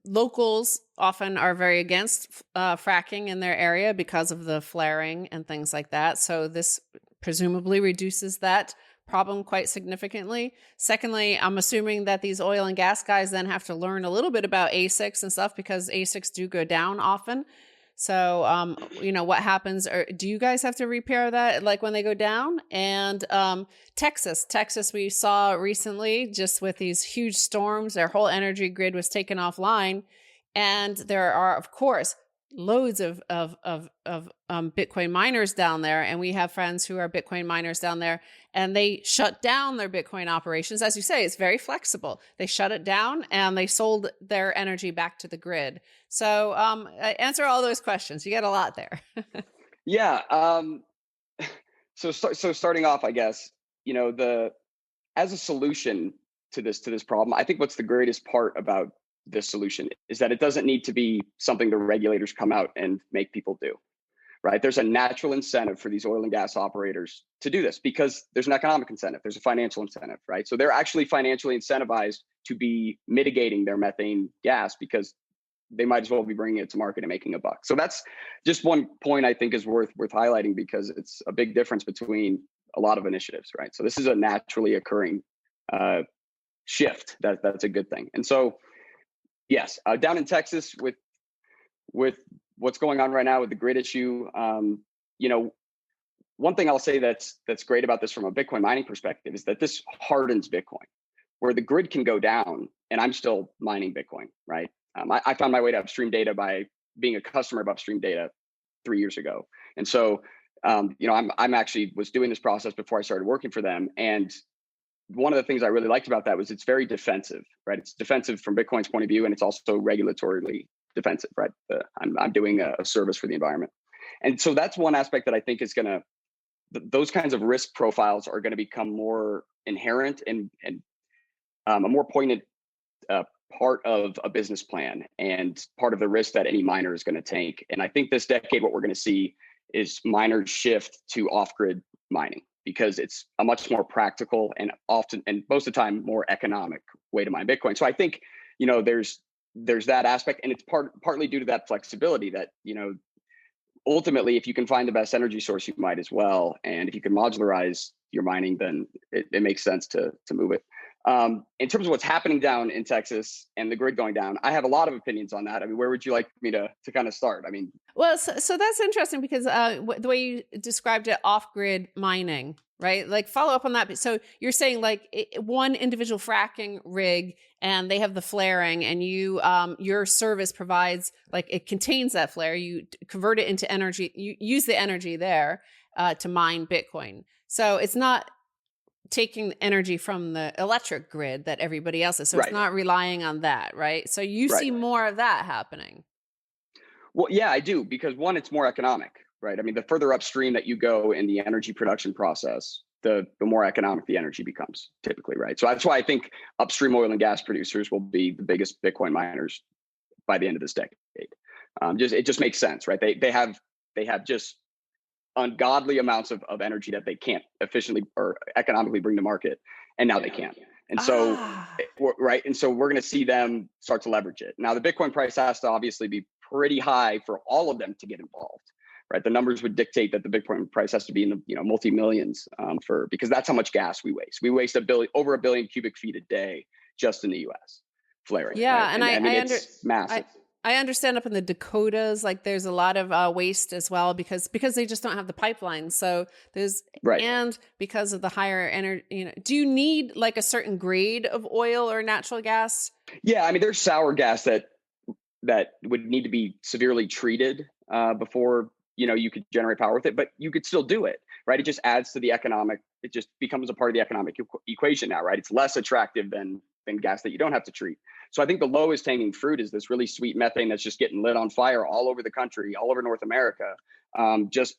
Locals often are very against fracking in their area because of the flaring and things like that. So this presumably reduces that problem quite significantly. Secondly, I'm assuming that these oil and gas guys then have to learn a little bit about ASICs and stuff because ASICs do go down often. So, what happens? Or do you guys have to repair that like when they go down? And Texas, we saw recently just with these huge storms, their whole energy grid was taken offline. And there are, of course, loads of Bitcoin miners down there. And we have friends who are Bitcoin miners down there, and they shut down their Bitcoin operations. As you say, it's very flexible. They shut it down and they sold their energy back to the grid. So answer all those questions. You get a lot there. Yeah. So starting off, I guess, as a solution to this problem, I think what's the greatest part about this solution is that it doesn't need to be something the regulators come out and make people do, right? There's a natural incentive for these oil and gas operators to do this because there's an economic incentive, there's a financial incentive, right? So they're actually financially incentivized to be mitigating their methane gas because they might as well be bringing it to market and making a buck. So that's just one point I think is worth highlighting because it's a big difference between a lot of initiatives, right? So this is a naturally occurring shift. That's a good thing. And so yes, down in Texas with what's going on right now with the grid issue, one thing I'll say that's great about this from a Bitcoin mining perspective is that this hardens Bitcoin, where the grid can go down and I'm still mining Bitcoin, right? I found my way to Upstream Data by being a customer of Upstream Data 3 years ago, and so I'm actually was doing this process before I started working for them, and one of the things I really liked about that was it's very defensive, right? It's defensive from Bitcoin's point of view, and it's also regulatorily defensive, right? I'm doing a service for the environment. And so that's one aspect that I think is those kinds of risk profiles are going to become more inherent and a more poignant part of a business plan and part of the risk that any miner is going to take. And I think this decade, what we're going to see is miners shift to off-grid mining, because it's a much more practical and often, and most of the time, more economic way to mine Bitcoin. So I think, there's that aspect, and it's partly due to that flexibility that, ultimately, if you can find the best energy source, you might as well. And if you can modularize your mining, then it makes sense to move it. In terms of what's happening down in Texas and the grid going down, I have a lot of opinions on that. I mean, where would you like me to kind of start? I mean, well, so that's interesting because the way you described it, off-grid mining, right? Like follow up on that. So you're saying like one individual fracking rig and they have the flaring and your service provides, like it contains that flare, you convert it into energy, you use the energy there to mine Bitcoin. So it's not taking energy from the electric grid that everybody else is. So right. It's not relying on that, right? So you Right. see more of that happening. Well, yeah, I do, because one, it's more economic, right? I mean, the further upstream that you go in the energy production process, the more economic the energy becomes typically, right? So that's why I think upstream oil and gas producers will be the biggest Bitcoin miners by the end of this decade. It just makes sense, right? They have just ungodly amounts of energy that they can't efficiently or economically bring to market, and now they can. And so, right. And so we're going to see them start to leverage it. Now, the Bitcoin price has to obviously be pretty high for all of them to get involved, right? The numbers would dictate that the Bitcoin price has to be in the multi-millions because that's how much gas we waste. We waste over a billion cubic feet a day just in the U.S. flaring. Yeah, right? and I mean, it's massive. I understand up in the Dakotas, like there's a lot of waste as well because they just don't have the pipelines. So there's and because of the higher energy, do you need like a certain grade of oil or natural gas? Yeah, I mean, there's sour gas that would need to be severely treated before you could generate power with it, but you could still do it, right? It just adds to the economic. It just becomes a part of the economic equation now, right? It's less attractive than gas that you don't have to treat. So I think the lowest hanging fruit is this really sweet methane that's just getting lit on fire all over the country, all over North America, just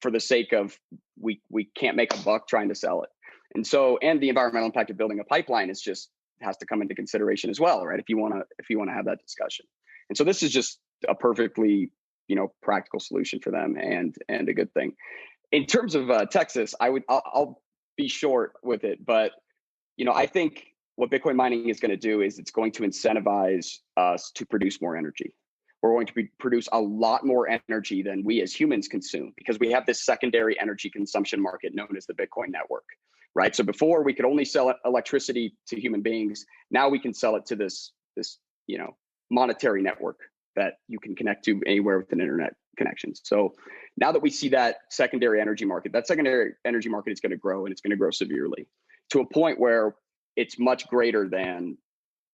for the sake of we can't make a buck trying to sell it. And the environmental impact of building a pipeline has to come into consideration as well, right? If you want to have that discussion. And so this is just a perfectly practical solution for them and a good thing. In terms of Texas, I'll be short with it, but I think what Bitcoin mining is going to do is it's going to incentivize us to produce more energy. We're going to produce a lot more energy than we as humans consume because we have this secondary energy consumption market known as the Bitcoin network, right? So before we could only sell electricity to human beings. Now we can sell it to this monetary network that you can connect to anywhere with an internet connection. So now that we see that secondary energy market is going to grow, and it's going to grow severely to a point where it's much greater than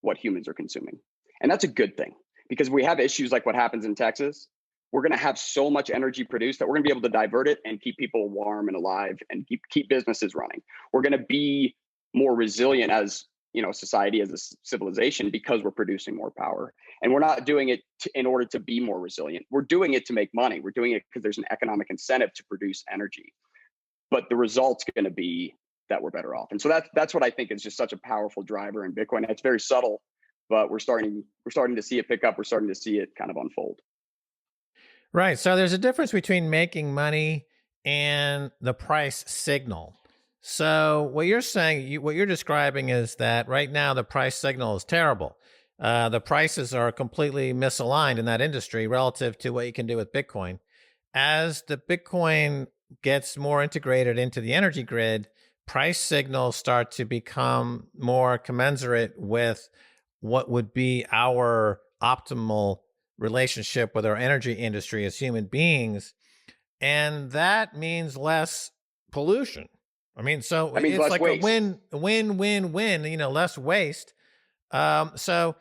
what humans are consuming. And that's a good thing, because we have issues like what happens in Texas. We're going to have so much energy produced that we're going to be able to divert it and keep people warm and alive and keep businesses running. We're going to be more resilient as society, as a civilization, because we're producing more power. And we're not doing it in order to be more resilient. We're doing it to make money. We're doing it because there's an economic incentive to produce energy. But the result's going to be that we're better off. And so that's what I think is just such a powerful driver in Bitcoin. It's very subtle, but we're starting to see it pick up. We're starting to see it kind of unfold. Right. So there's a difference between making money and the price signal. So what you're saying, what you're describing is that right now the price signal is terrible. The prices are completely misaligned in that industry relative to what you can do with Bitcoin. As the Bitcoin gets more integrated into the energy grid, price signals start to become more commensurate with what would be our optimal relationship with our energy industry as human beings. And that means less pollution. I mean, so it's like waste. a win, less waste. So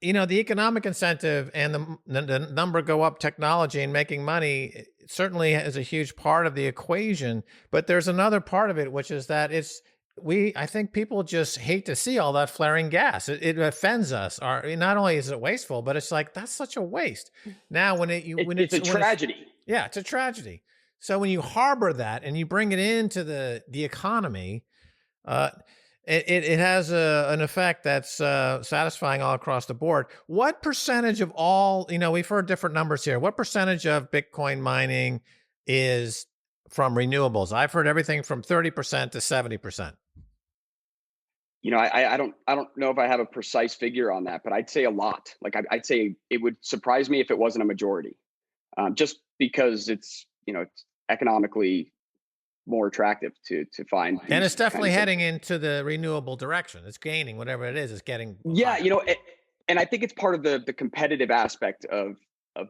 the economic incentive and the number go up technology and making money certainly is a huge part of the equation. But there's another part of it, which is that I think people just hate to see all that flaring gas. It offends us. Not only is it wasteful, but it's like, that's such a waste. Now, it's a tragedy. It's a tragedy. So when you harbor that and you bring it into the economy, it has an effect that's satisfying all across the board. What percentage of all, we've heard different numbers here. What percentage of Bitcoin mining is from renewables? I've heard everything from 30% to 70%. I don't know if I have a precise figure on that, but I'd say a lot. Like I'd say it would surprise me if it wasn't a majority, just because it's economically more attractive to find. And it's definitely kinds of- heading into the renewable direction. It's gaining whatever it is. It's getting Yeah, higher. and I think it's part of the competitive aspect of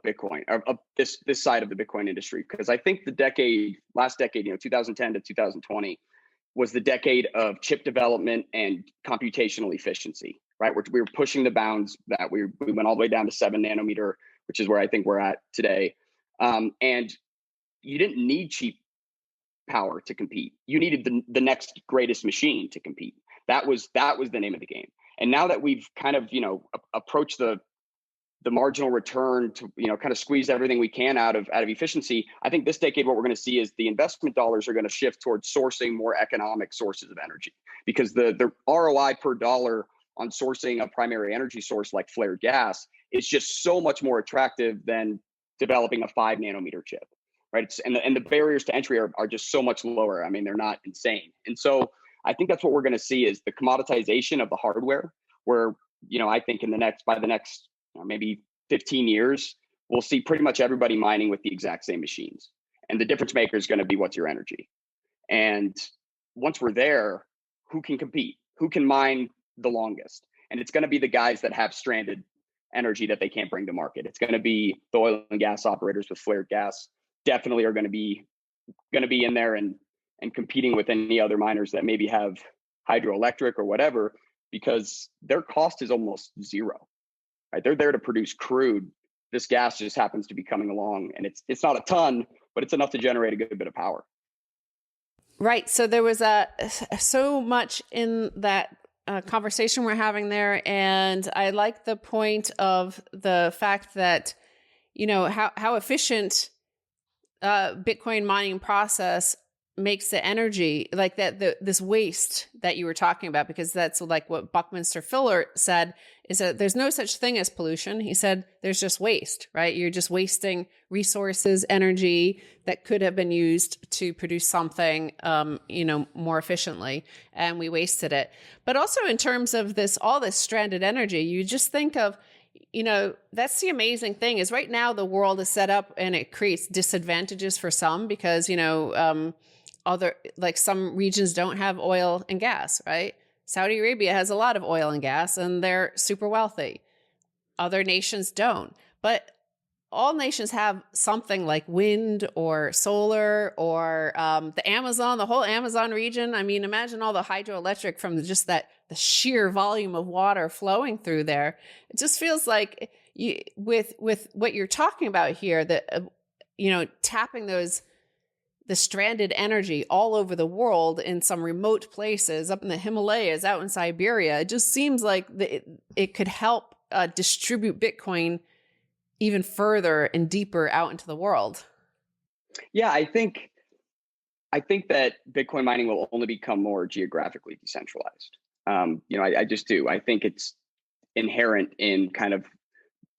Bitcoin, of this side of the Bitcoin industry, because I think last decade, 2010 to 2020 was the decade of chip development and computational efficiency, right? We were pushing the bounds that we went all the way down to 7 nanometer, which is where I think we're at today. And you didn't need cheap power to compete. You needed the next greatest machine to compete. That was the name of the game. And now that we've kind of, approached the marginal return to, kind of squeeze everything we can out of efficiency, I think this decade, what we're going to see is the investment dollars are going to shift towards sourcing more economic sources of energy, because the ROI per dollar on sourcing a primary energy source like flared gas is just so much more attractive than developing a 5 nanometer chip, right? And the barriers to entry are just so much lower. I mean, they're not insane. And so I think that's what we're going to see is the commoditization of the hardware, where, I think by the next maybe 15 years, we'll see pretty much everybody mining with the exact same machines. And the difference maker is going to be what's your energy. And once we're there, who can compete? Who can mine the longest? And it's going to be the guys that have stranded energy that they can't bring to market. It's going to be the oil and gas operators with flared gas. Definitely are going to be in there and competing with any other miners that maybe have hydroelectric or whatever, because their cost is almost zero. Right? They're there to produce crude. This gas just happens to be coming along, and it's not a ton, but it's enough to generate a good bit of power. Right. So there was so much in that conversation we're having there, and I like the point of the fact that how efficient Bitcoin mining process makes the energy, like this waste that you were talking about, because that's like what Buckminster Fuller said, is that there's no such thing as pollution. He said there's just waste, right? You're just wasting resources, energy that could have been used to produce something, more efficiently, and we wasted it. But also in terms of all this stranded energy, you just think of, that's the amazing thing is right now the world is set up and it creates disadvantages for some because, some regions don't have oil and gas, right? Saudi Arabia has a lot of oil and gas and they're super wealthy. Other nations don't. But all nations have something like wind or solar or the Amazon, the whole Amazon region. I mean, imagine all the hydroelectric from just the sheer volume of water flowing through there. It just feels like with what you're talking about here, that, tapping the stranded energy all over the world in some remote places, up in the Himalayas, out in Siberia, it just seems like it could help distribute Bitcoin even further and deeper out into the world. Yeah, I think that Bitcoin mining will only become more geographically decentralized. I just do. I think it's inherent in kind of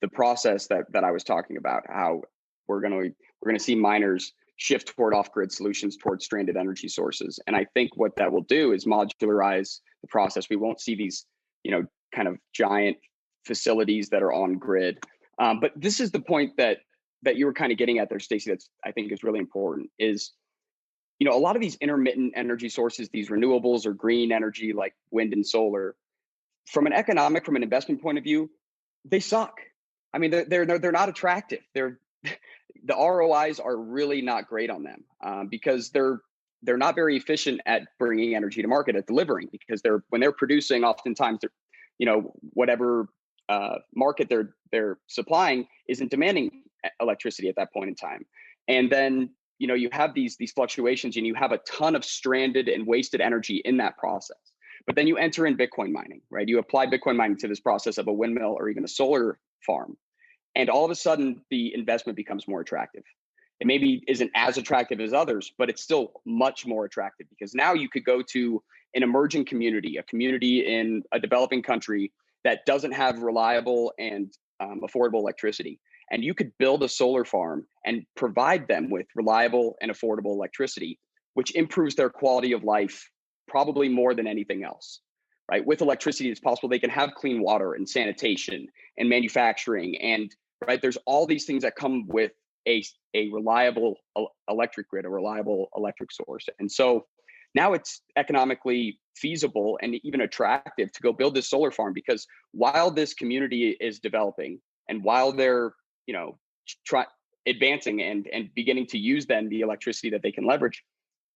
the process that I was talking about, how we're going to see miners shift toward off-grid solutions, towards stranded energy sources. And I think what that will do is modularize the process. We won't see these, kind of giant facilities that are on grid. But this is the point that you were kind of getting at there, Stacy, that's I think is really important is, a lot of these intermittent energy sources, these renewables or green energy like wind and solar, from an investment point of view, they suck. I mean, they're not attractive. The ROIs are really not great on them because they're not very efficient at bringing energy to market, at delivering, because when they're producing, oftentimes whatever market they're supplying isn't demanding electricity at that point in time. And then, you have these fluctuations and you have a ton of stranded and wasted energy in that process. But then you enter in Bitcoin mining, right? You apply Bitcoin mining to this process of a windmill or even a solar farm. And all of a sudden, the investment becomes more attractive. It maybe isn't as attractive as others, but it's still much more attractive because now you could go to an emerging community, a community in a developing country that doesn't have reliable and affordable electricity. And you could build a solar farm and provide them with reliable and affordable electricity, which improves their quality of life probably more than anything else. Right? With electricity, it's possible they can have clean water and sanitation and manufacturing. And right, there's all these things that come with a reliable electric grid, a reliable electric source. And so now it's economically feasible and even attractive to go build this solar farm, because while this community is developing and while they're, advancing and beginning to use then the electricity that they can leverage,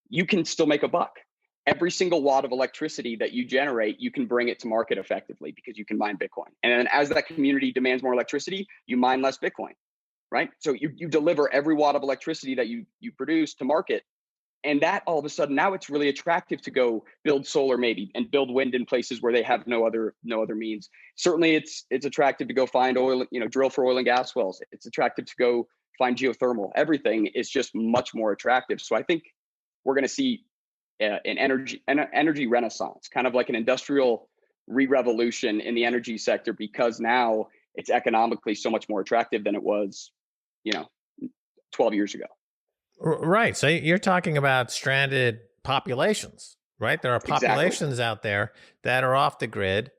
you can still make a buck. Every single watt of electricity that you generate, you can bring it to market effectively because you can mine Bitcoin. And then as that community demands more electricity, you mine less Bitcoin, right? So you deliver every watt of electricity that you produce to market. And that all of a sudden, now it's really attractive to go build solar maybe and build wind in places where they have no other means. Certainly it's attractive to go find oil, drill for oil and gas wells. It's attractive to go find geothermal. Everything is just much more attractive. So I think we're going to see an energy renaissance, kind of like an industrial re-revolution in the energy sector, because now it's economically so much more attractive than it was, 12 years ago. Right. So you're talking about stranded populations, right? There are populations out there that are off the grid,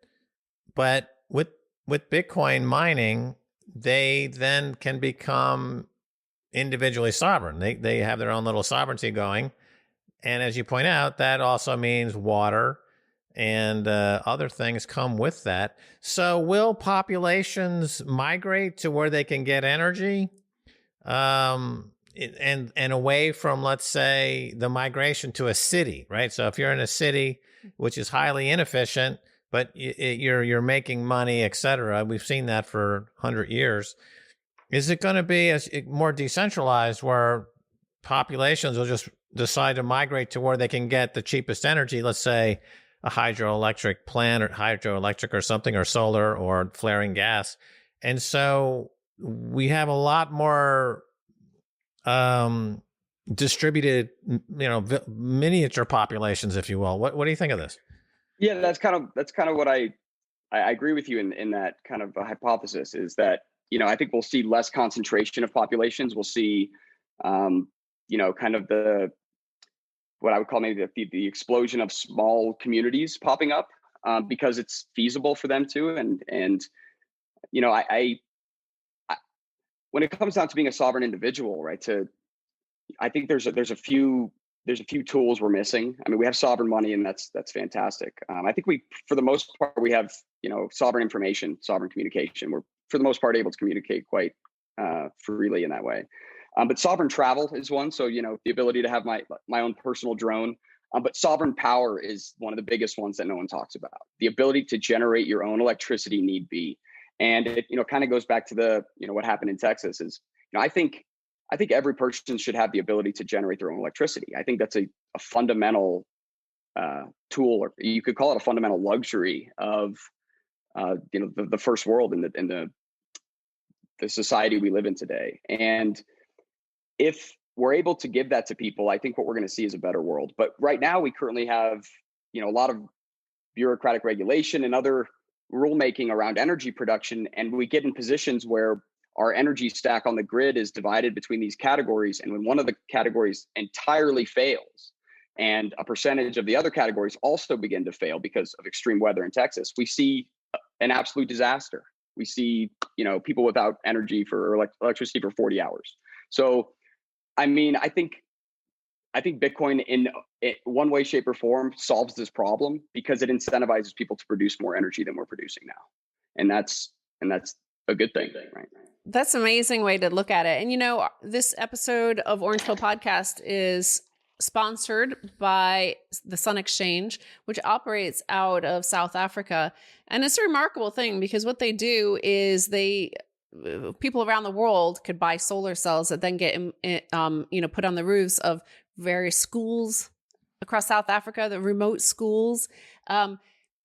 but with Bitcoin mining, they then can become individually sovereign. They have their own little sovereignty going. And as you point out, that also means water and other things come with that. So will populations migrate to where they can get energy? And away from, let's say, the migration to a city, right? So if you're in a city which is highly inefficient, but you're making money, et cetera, we've seen that for 100 years. Is it going to be more decentralized, where populations will just decide to migrate to where they can get the cheapest energy, let's say a hydroelectric plant or hydroelectric or something, or solar or flaring gas? And so we have a lot more distributed, miniature populations, if you will. What do you think of this? Yeah, that's kind of what I agree with you in that kind of a hypothesis, is that, I think we'll see less concentration of populations. We'll see, kind of what I would call maybe the explosion of small communities popping up, because it's feasible for them to. And when it comes down to being a sovereign individual, right? I think there's a few tools we're missing. I mean, we have sovereign money, and that's fantastic. I think for the most part, we have, sovereign information, sovereign communication. We're for the most part able to communicate quite freely in that way. But sovereign travel is one. So, the ability to have my own personal drone. But sovereign power is one of the biggest ones that no one talks about. The ability to generate your own electricity need be. And it, kind of goes back to what happened in Texas is, I think every person should have the ability to generate their own electricity. I think that's a fundamental tool, or you could call it a fundamental luxury of, the first world in the society we live in today. And if we're able to give that to people, I think what we're going to see is a better world. But right now we currently have, a lot of bureaucratic regulation and other rulemaking around energy production. And we get in positions where our energy stack on the grid is divided between these categories. And when one of the categories entirely fails and a percentage of the other categories also begin to fail because of extreme weather in Texas, we see an absolute disaster. We see, people without energy electricity for 40 hours. So, I mean, I think Bitcoin in one way, shape, or form solves this problem because it incentivizes people to produce more energy than we're producing now. And that's a good thing, right? That's an amazing way to look at it. And, this episode of Orange Pill Podcast is sponsored by the Sun Exchange, which operates out of South Africa. And it's a remarkable thing because what they do is people around the world could buy solar cells that then get, put on the roofs of various schools across South Africa, the remote schools,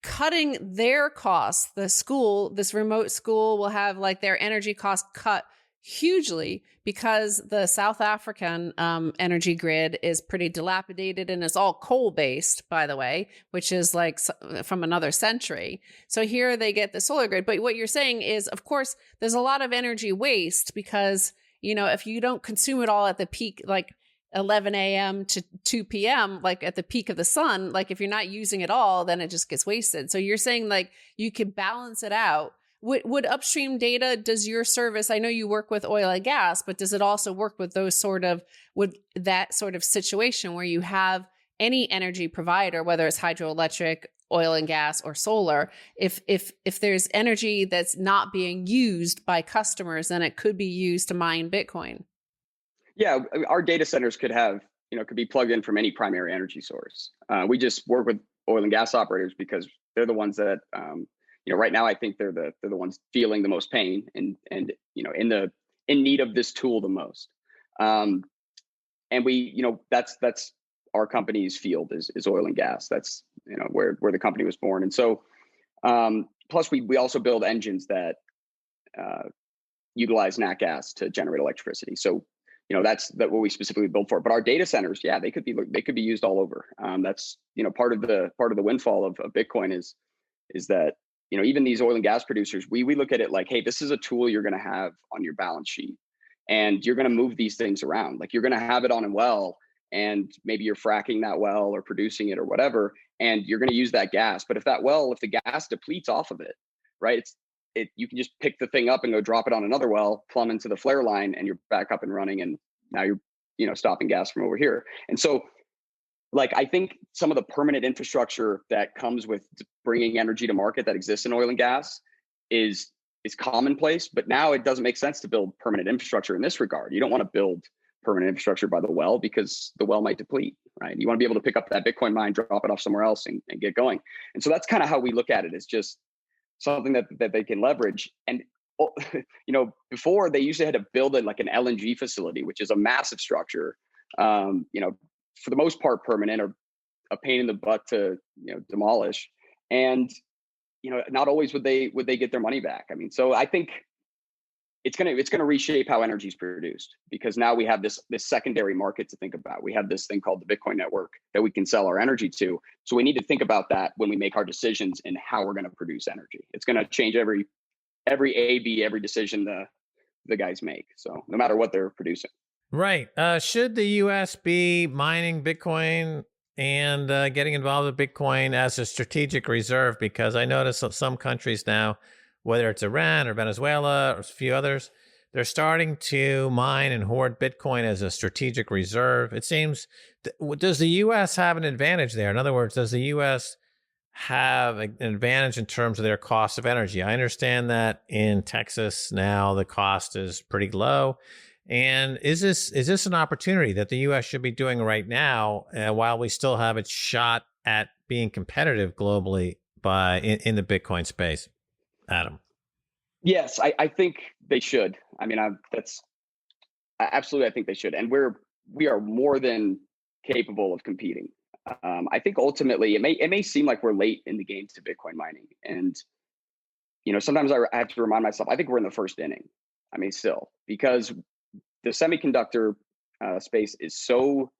cutting their costs. This remote school will have their energy costs cut hugely because the South African energy grid is pretty dilapidated and it's all coal-based, by the way, which is from another century. So here they get the solar grid. But what you're saying is, of course, there's a lot of energy waste because, if you don't consume it all at the peak, 11 a.m. to 2 p.m., at the peak of the sun, if you're not using it all, then it just gets wasted. So you're saying you could balance it out Would upstream data, does your service, I know you work with oil and gas, but does it also work with with that sort of situation where you have any energy provider, whether it's hydroelectric, oil and gas, or solar, if there's energy that's not being used by customers, then it could be used to mine Bitcoin? Yeah, our data centers could be plugged in from any primary energy source. We just work with oil and gas operators because they're the ones that, right now I think they're the ones feeling the most pain and in need of this tool the most. And we, that's our company's field is oil and gas. That's where the company was born. And so plus we also build engines that utilize nat gas to generate electricity. So that's what we specifically build for. But our data centers, yeah, they could be used all over. That's part of the windfall of Bitcoin is that even these oil and gas producers, we look at it like, hey, this is a tool you're going to have on your balance sheet, and you're going to move these things around. Like you're going to have it on a well, and maybe you're fracking that well or producing it or whatever, and you're going to use that gas. But if the gas depletes off of it, right, you can just pick the thing up and go drop it on another well, plumb into the flare line, and you're back up and running. And now you're stopping gas from over here. And so, I think some of the permanent infrastructure that comes with bringing energy to market that exists in oil and gas is commonplace. But now it doesn't make sense to build permanent infrastructure in this regard. You don't want to build permanent infrastructure by the well because the well might deplete, right? You want to be able to pick up that Bitcoin mine, drop it off somewhere else, and get going. And so that's kind of how we look at it. It's just something that they can leverage. And before they usually had to build an LNG facility, which is a massive structure, for the most part permanent, or a pain in the butt to demolish. And not always would they get their money back. I mean, so I think it's gonna reshape how energy is produced, because now we have this secondary market to think about. We have this thing called the Bitcoin network that we can sell our energy to. So we need to think about that when we make our decisions and how we're going to produce energy. It's going to change every decision the guys make. So no matter what they're producing. Right. Should the U.S. be mining Bitcoin and getting involved with Bitcoin as a strategic reserve? Because I notice that some countries now, whether it's Iran or Venezuela or a few others, they're starting to mine and hoard Bitcoin as a strategic reserve. It seems, does the U.S. have an advantage there? In other words, does the U.S. have an advantage in terms of their cost of energy? I understand that in Texas now the cost is pretty low. And is this an opportunity that the U.S. should be doing right now while we still have a shot at being competitive globally in the Bitcoin space? Adam? Yes, I think they should. I mean, absolutely, I think they should. And we are more than capable of competing. I think ultimately it may seem like we're late in the game to Bitcoin mining. And, sometimes I have to remind myself, I think we're in the first inning. I mean, still, because the semiconductor space is so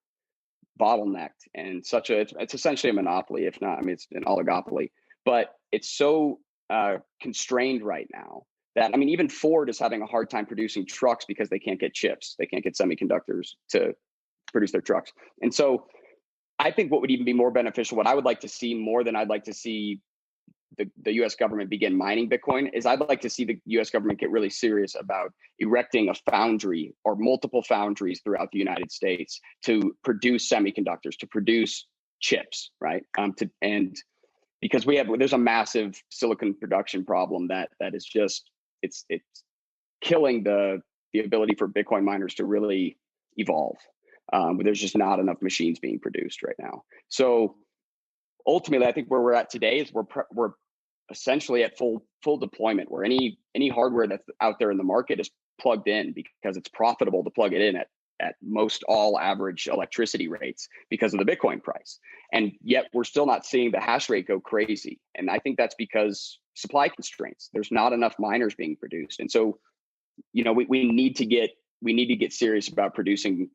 bottlenecked and it's essentially a monopoly, if not, I mean, it's an oligopoly, but it's so constrained right now that, I mean, even Ford is having a hard time producing trucks because they can't get chips. They can't get semiconductors to produce their trucks. And so I think what would even be more beneficial, what I would like to see more than I'd like to see the U.S. government begin mining Bitcoin, is I'd like to see the U.S. government get really serious about erecting a foundry or multiple foundries throughout the United States to produce semiconductors, to produce chips, right? Because there's a massive silicon production problem that is just it's killing the ability for Bitcoin miners to really evolve. There's just not enough machines being produced right now. So ultimately, I think where we're at today is we're essentially at full deployment, where any hardware that's out there in the market is plugged in because it's profitable to plug it in at most all average electricity rates because of the Bitcoin price. And yet we're still not seeing the hash rate go crazy. And I think that's because supply constraints. There's not enough miners being produced. And so, we need to get serious about producing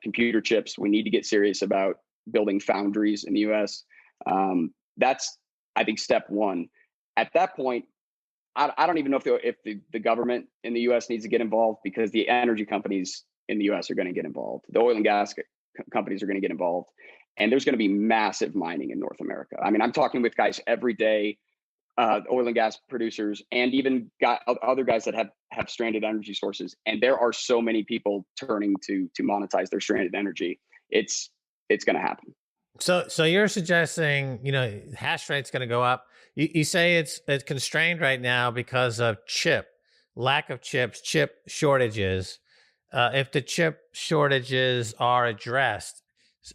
computer chips. We need to get serious about building foundries in the US. That's, I think, step one. At that point, I don't even know if the government in the US needs to get involved, because the energy companies in the US are going to get involved. The oil and gas companies are going to get involved. And there's going to be massive mining in North America. I mean, I'm talking with guys every day oil and gas producers, and even got other guys that have stranded energy sources. And there are so many people turning to monetize their stranded energy. It's going to happen. So you're suggesting, hash rate's going to go up. You say it's constrained right now because of lack of chips, chip shortages. If the chip shortages are addressed,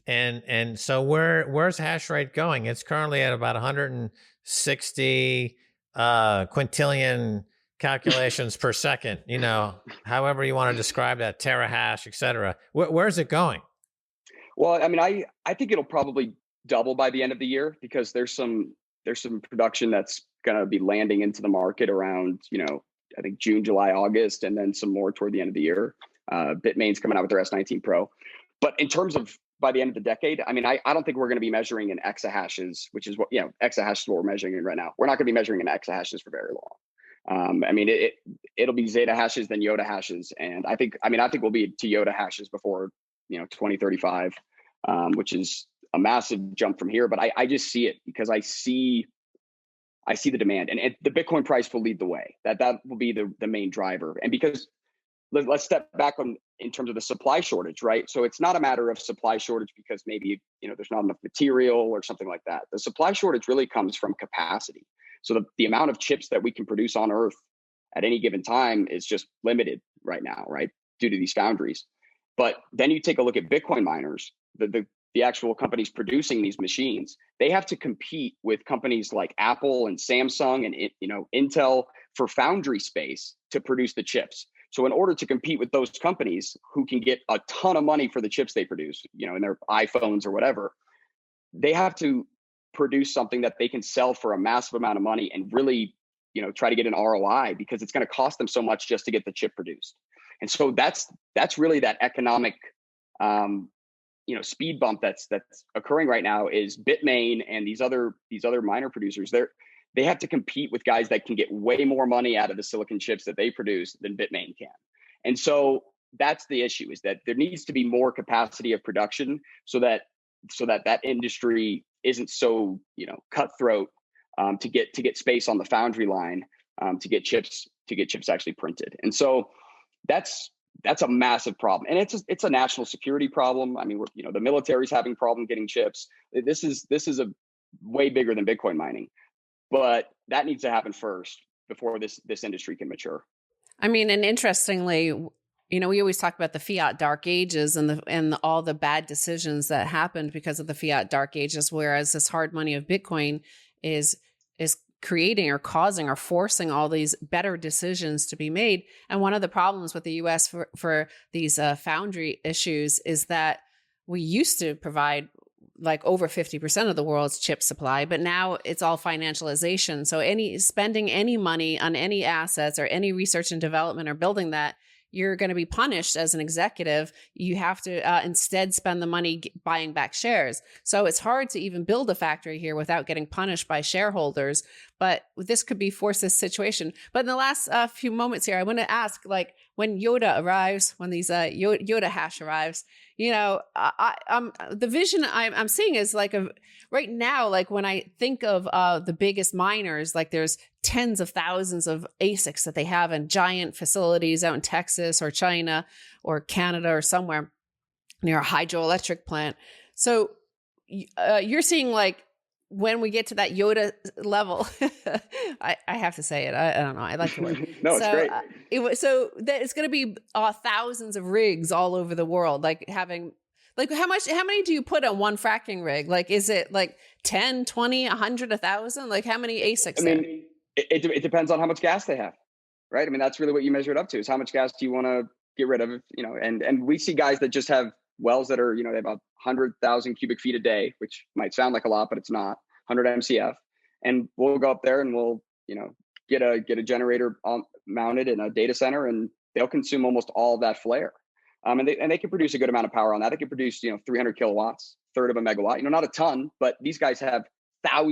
and so where's hash rate going? It's currently at about 160 quintillion calculations per second. However you want to describe that, terahash, et cetera. Where's it going? Well, I mean, I think it'll probably double by the end of the year, because there's some production that's going to be landing into the market around, I think June, July, August, and then some more toward the end of the year. Bitmain's coming out with their S19 Pro. But in terms of by the end of the decade, I mean, I don't think we're going to be measuring in exahashes, which is what, exahashes is what we're measuring in right now. We're not going to be measuring in exahashes for very long. I mean, it'll be zeta hashes, then yotta hashes. And I think we'll be to yotta hashes before, 2035, which is a massive jump from here. But I just see it because I see the demand, and the Bitcoin price will lead the way. That will be the main driver. And because let's step back in terms of the supply shortage, right? So it's not a matter of supply shortage because maybe, there's not enough material or something like that. The supply shortage really comes from capacity. So the amount of chips that we can produce on Earth at any given time is just limited right now, right? Due to these foundries. But then you take a look at Bitcoin miners, the actual companies producing these machines, they have to compete with companies like Apple and Samsung and Intel for foundry space to produce the chips. So in order to compete with those companies who can get a ton of money for the chips they produce, in their iPhones or whatever, they have to produce something that they can sell for a massive amount of money and really, try to get an ROI, because it's going to cost them so much just to get the chip produced. And so that's really that economic, speed bump that's occurring right now is Bitmain and these other miner producers. They have to compete with guys that can get way more money out of the silicon chips that they produce than Bitmain can. And so that's the issue, is that there needs to be more capacity of production so that industry isn't so, cutthroat to get space on the foundry line, to get chips actually printed. And so that's a massive problem. And it's a national security problem. I mean, the military's having problem getting chips. This is a way bigger than Bitcoin mining. But that needs to happen first before this industry can mature. I mean, and interestingly, we always talk about the fiat dark ages and all the bad decisions that happened because of the fiat dark ages, whereas this hard money of Bitcoin is creating or causing or forcing all these better decisions to be made. And one of the problems with the US for these foundry issues is that we used to provide like over 50% of the world's chip supply, but now it's all financialization. So spending any money on any assets or any research and development or building that, you're going to be punished as an executive. You have to instead spend the money buying back shares. So it's hard to even build a factory here without getting punished by shareholders. But this could be forced this situation. But in the last few moments here, I want to ask, like, when Yoda arrives, when these Yoda hash arrives, the vision I'm seeing is like right now, like when I think of the biggest miners, like there's tens of thousands of ASICs that they have in giant facilities out in Texas or China or Canada or somewhere near a hydroelectric plant. So you're seeing, like, when we get to that Yoda level, I have to say it. I don't know. I like the word. No, it's great. It's going to be thousands of rigs all over the world, like having, like, how many do you put on one fracking rig? Like, is it like 10, 20, 100, 1,000? Like, how many ASICs? I mean, it depends on how much gas they have, right? I mean, that's really what you measure it up to, is how much gas do you want to get rid of, and we see guys that just have wells that are, they have about 100,000 cubic feet a day, which might sound like a lot, but it's not. 100 MCF, and we'll go up there and we'll, get a generator mounted in a data center, and they'll consume almost all of that flare. And they can produce a good amount of power on that. They can produce, 300 kilowatts, third of a megawatt. Not a ton, but these guys have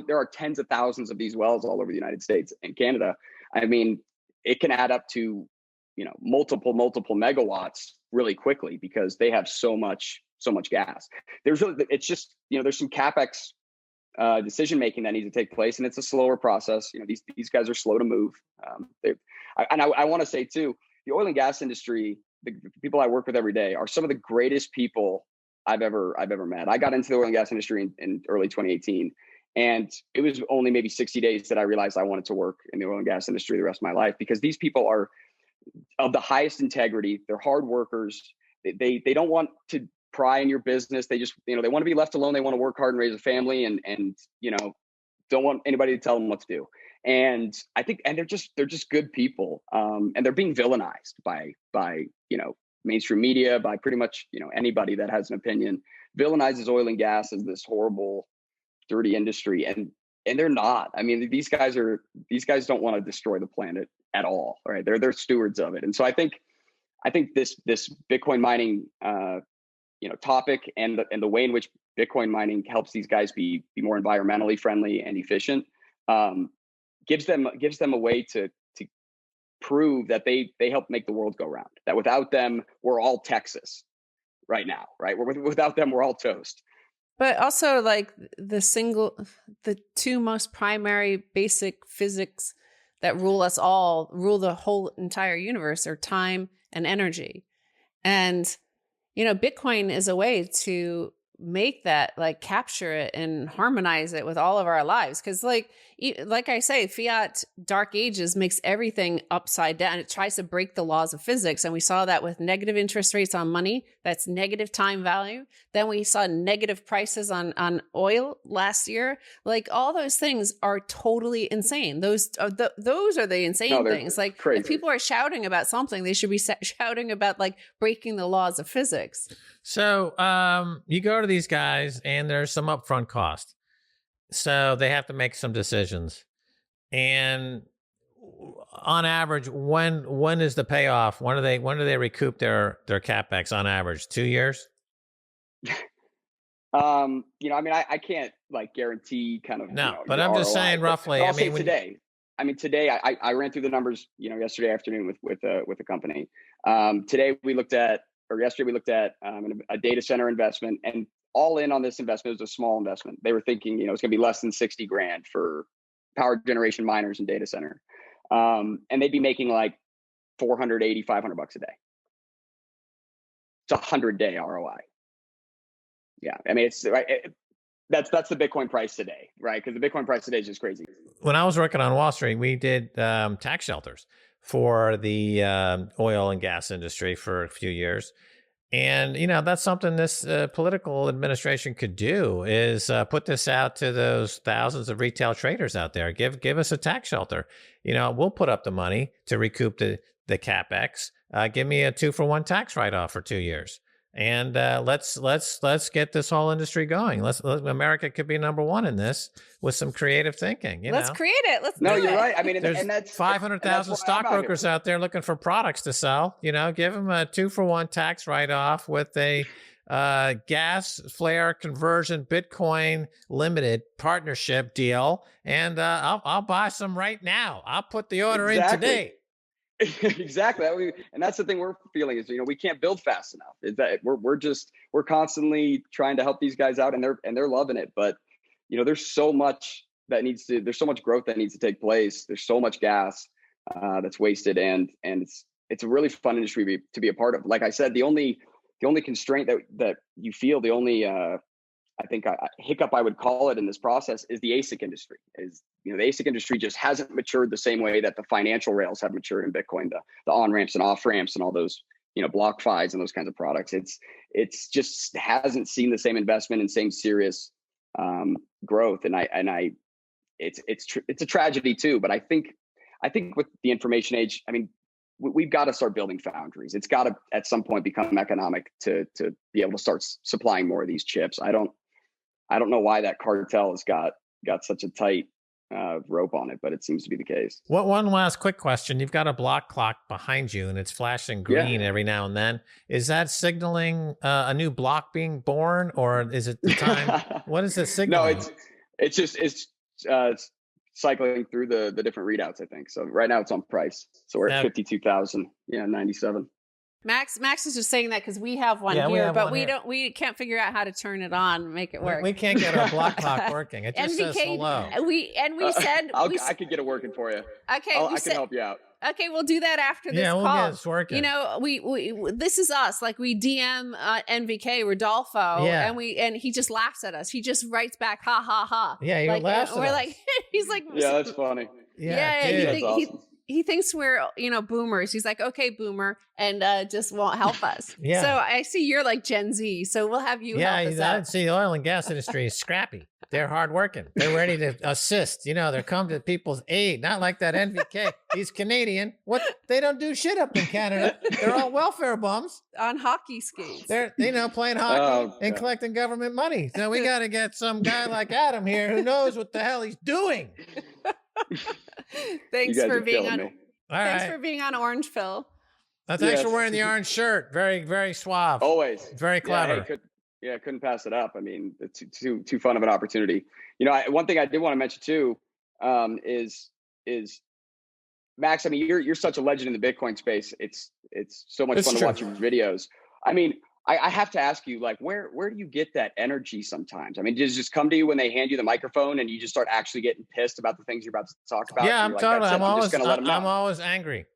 there are tens of thousands of these wells all over the United States and Canada. I mean, it can add up to, multiple megawatts really quickly because they have so much gas. It's just, there's some CapEx decision making that needs to take place, and it's a slower process. You know, these guys are slow to move. I want to say too, the oil and gas industry, the people I work with every day are some of the greatest people I've ever met. I got into the oil and gas industry in early 2018, and it was only maybe 60 days that I realized I wanted to work in the oil and gas industry the rest of my life, because these people are of the highest integrity. They're hard workers. They don't want to pry in your business. They just, they want to be left alone. They want to work hard and raise a family, and don't want anybody to tell them what to do. And I think, and they're just good people. And they're being villainized by mainstream media, by pretty much, anybody that has an opinion, villainizes oil and gas as this horrible, dirty industry. And they're not. I mean, these guys don't want to destroy the planet at all. Right. They're stewards of it. And so I think this Bitcoin mining, topic and the way in which Bitcoin mining helps these guys be more environmentally friendly and efficient, gives them a way to prove that they help make the world go round. That without them, we're all Texas right now, right? Without them, we're all toast. But also, like, the two most primary basic physics that rule the whole entire universe are time and energy. And Bitcoin is a way to make that, like, capture it and harmonize it with all of our lives. Because like I say, fiat dark ages makes everything upside down. It tries to break the laws of physics. And we saw that with negative interest rates on money. That's negative time value. Then we saw negative prices on oil last year. Like, all those things are totally insane. Those are the insane things. Like, crazy. If people are shouting about something, they should be shouting about, like, breaking the laws of physics. So you go to these guys and there's some upfront cost. So they have to make some decisions. And on average, when is the payoff? When do they recoup their CapEx on average? 2 years? I can't, like, guarantee kind of. No, but I'm just saying roughly. I'll say today. Today I ran through the numbers, yesterday afternoon with a company. Yesterday we looked at a data center investment, and all in on this investment was a small investment. They were thinking, it's going to be less than $60,000 for power generation miners and data center. And they'd be making like $480, $500 a day. It's a 100-day ROI. Yeah. I mean, that's the Bitcoin price today, right? Because the Bitcoin price today is just crazy. When I was working on Wall Street, we did tax shelters for the oil and gas industry for a few years. And, that's something this political administration could do, is put this out to those thousands of retail traders out there. Give us a tax shelter. We'll put up the money to recoup the CapEx. Give me a 2-for-1 tax write-off for 2 years. And let's get this whole industry going. America could be number one in this with some creative thinking. Let's create it. You're right. I mean, there's and that's 500,000 stockbrokers out there looking for products to sell. Give them a 2-for-1 tax write-off with a gas flare conversion Bitcoin limited partnership deal, and I'll buy some right now. I'll put the order in today. Exactly. And that's the thing we're feeling is, we can't build fast enough. Is that we're constantly trying to help these guys out, and they're loving it. But, there's so much growth that needs to take place. There's so much gas that's wasted, and it's a really fun industry to be a part of. Like I said, the only constraint that you feel, the only hiccup I would call it in this process is the ASIC industry. The ASIC industry just hasn't matured the same way that the financial rails have matured in Bitcoin, the on ramps and off ramps and all those, block fies and those kinds of products. It's just hasn't seen the same investment and same serious growth. And it's a tragedy too. But I think with the information age, we've got to start building foundries. It's got to at some point become economic to be able to start supplying more of these chips. I don't know why that cartel has got such a tight rope on it, but it seems to be the case. One last quick question. You've got a block clock behind you and it's flashing green every now and then. Is that signaling a new block being born, or is it the time? What is it signaling? No, it's cycling through the different readouts, I think. So right now it's on price. So we're at 52,097. Max is just saying that because we have one Yeah, we here, have but one we here. don't. We can't figure out how to turn it on and make it work. We can't get our block clock working. It just says hello. We said I could get it working for you. okay. I can help you out. Okay, we'll do that after this Yeah, we'll call. get this working. You know, we this is us. Like we DM NVK Rodolfo, Yeah. and he just laughs at us. He just writes back, ha ha ha. Yeah, he like, laughs at we're us. like, he's like, Yeah, that's funny. Yeah, he, dude. think, That's awesome. he thinks we're boomers. He's like, okay, boomer, and just won't help us. Yeah. So I see you're like Gen Z, so we'll have you help us out. I'd see the oil and gas industry is scrappy. They're hardworking. They're ready to assist. They come to people's aid. Not like that NVK. He's Canadian. What? They don't do shit up in Canada. They're all welfare bums. On hockey skates. They're playing hockey and collecting government money. So we got to get some guy like Adam here who knows what the hell he's doing. Thanks for being on. All Thanks right. for being on Orange Phil. Thanks Yes. for wearing the orange shirt. Very, very suave. Always. Very clever. Couldn't pass it up. I mean, it's too fun of an opportunity. One thing I did want to mention too is Max. I mean, you're such a legend in the Bitcoin space. It's so much It's fun true. to watch your videos. I mean, I have to ask you, like, where do you get that energy sometimes? I mean, does it just come to you when they hand you the microphone and you just start actually getting pissed about the things you're about to talk about? Yeah, And I'm you're like, totally. "That's it, I'm just gonna let 'em know." I'm always angry.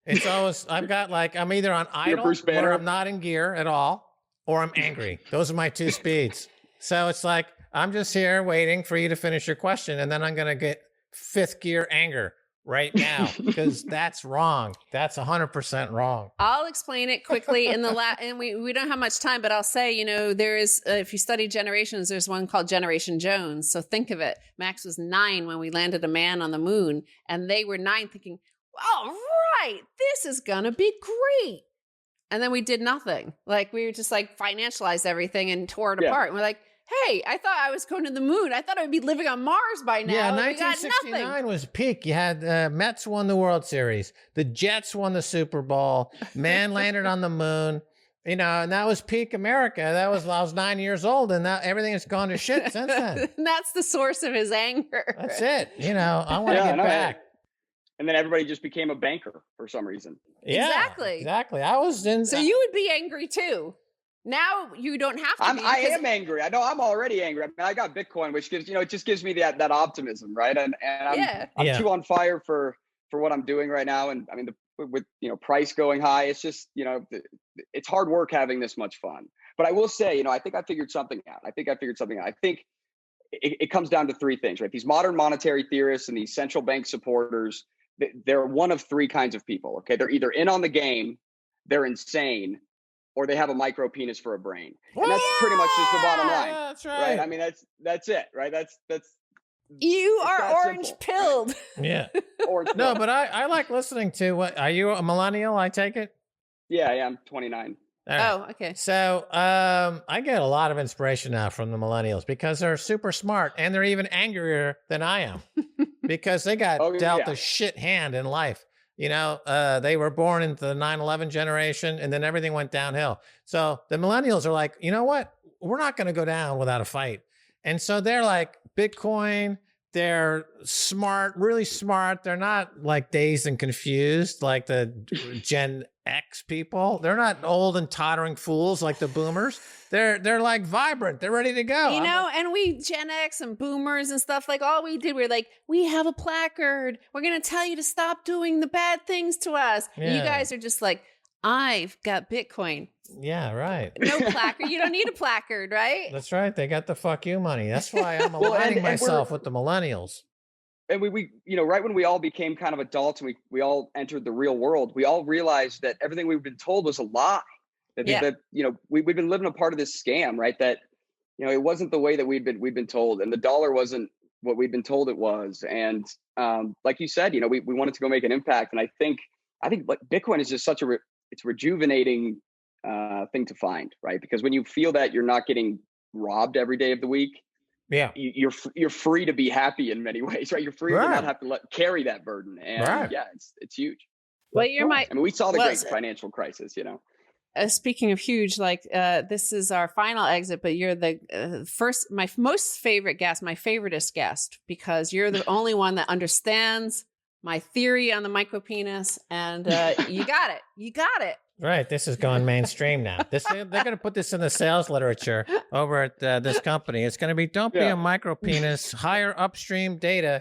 It's always I'm either on idle Bruce Banner. where I'm not in gear at all, or I'm angry. Those are my two speeds. So it's like I'm just here waiting for you to finish your question, and then I'm gonna get fifth gear anger right now because that's wrong. That's 100% wrong. I'll explain it quickly in the and we don't have much time, but I'll say, there is, if you study generations, there's one called Generation Jones. So think of it. Max was 9 when we landed a man on the moon, and they were 9 thinking, all right, this is going to be great. And then we did nothing. Like we were just like financialized everything and tore it apart. And we're like, hey, I thought I was going to the moon. I thought I would be living on Mars by now. Yeah, and we got 1969 nothing. was peak. You had Mets won the World Series. The Jets won the Super Bowl. Man landed on the moon. And that was peak America. I was 9 years old, and now everything has gone to shit since then. And that's the source of his anger. That's it. I want to get back. And then everybody just became a banker for some reason. Yeah, exactly. I was in. So you would be angry too. Now you don't have to be. I am angry. I know I'm already angry. I mean, I got Bitcoin, which gives, it just gives me that optimism, right? And I'm too on fire for what I'm doing right now. And I mean, with price going high, it's just, it's hard work having this much fun. But I will say, I think I figured something out. I think it comes down to 3 things, right? These modern monetary theorists and these central bank supporters, they're one of 3 kinds of people. Okay, they're either in on the game, they're insane, or they have a micro penis for a brain, and that's pretty much just the bottom line. That's right. I mean, that's it, right? That's you are orange pilled. Yeah. Orange No, pill. but I like listening to what. Are you a millennial? I take it. Yeah, I'm 29. All right. Oh, okay. So I get a lot of inspiration now from the millennials because they're super smart and they're even angrier than I am because they got dealt a shit hand in life. They were born into the 9/11 generation and then everything went downhill. So the millennials are like, you know what? We're not going to go down without a fight. And so they're like Bitcoin. They're smart, really smart. They're not like dazed and confused like the Gen X people. They're not old and tottering fools like the boomers. They're like vibrant. They're ready to go. And we Gen X and boomers and stuff, like all we did, we're like, we have a placard. We're going to tell you to stop doing the bad things to us. Yeah. And you guys are just like, I've got Bitcoin. Yeah, right. No placard. You don't need a placard, right? That's right. They got the fuck you money. That's why I'm aligning myself with the millennials. And we right when we all became kind of adults and we all entered the real world, we all realized that everything we've been told was a lie. That we've been living a part of this scam, right? That it wasn't the way that we've been told, and the dollar wasn't what we've been told it was. And like you said, we wanted to go make an impact, and I think like Bitcoin is just such it's rejuvenating thing to find, right? Because when you feel that you're not getting robbed every day of the week, yeah, you're free to be happy in many ways, right? You're free to not have to carry that burden, and it's huge. Well, we saw the great financial crisis, Speaking of huge, this is our final exit, but you're the my most favorite guest, my favoriteest guest, because you're the only one that understands my theory on the micropenis, and you got it. Right. This is going mainstream now. They're going to put this in the sales literature over at this company. It's going to be, don't be a micro penis, hire upstream data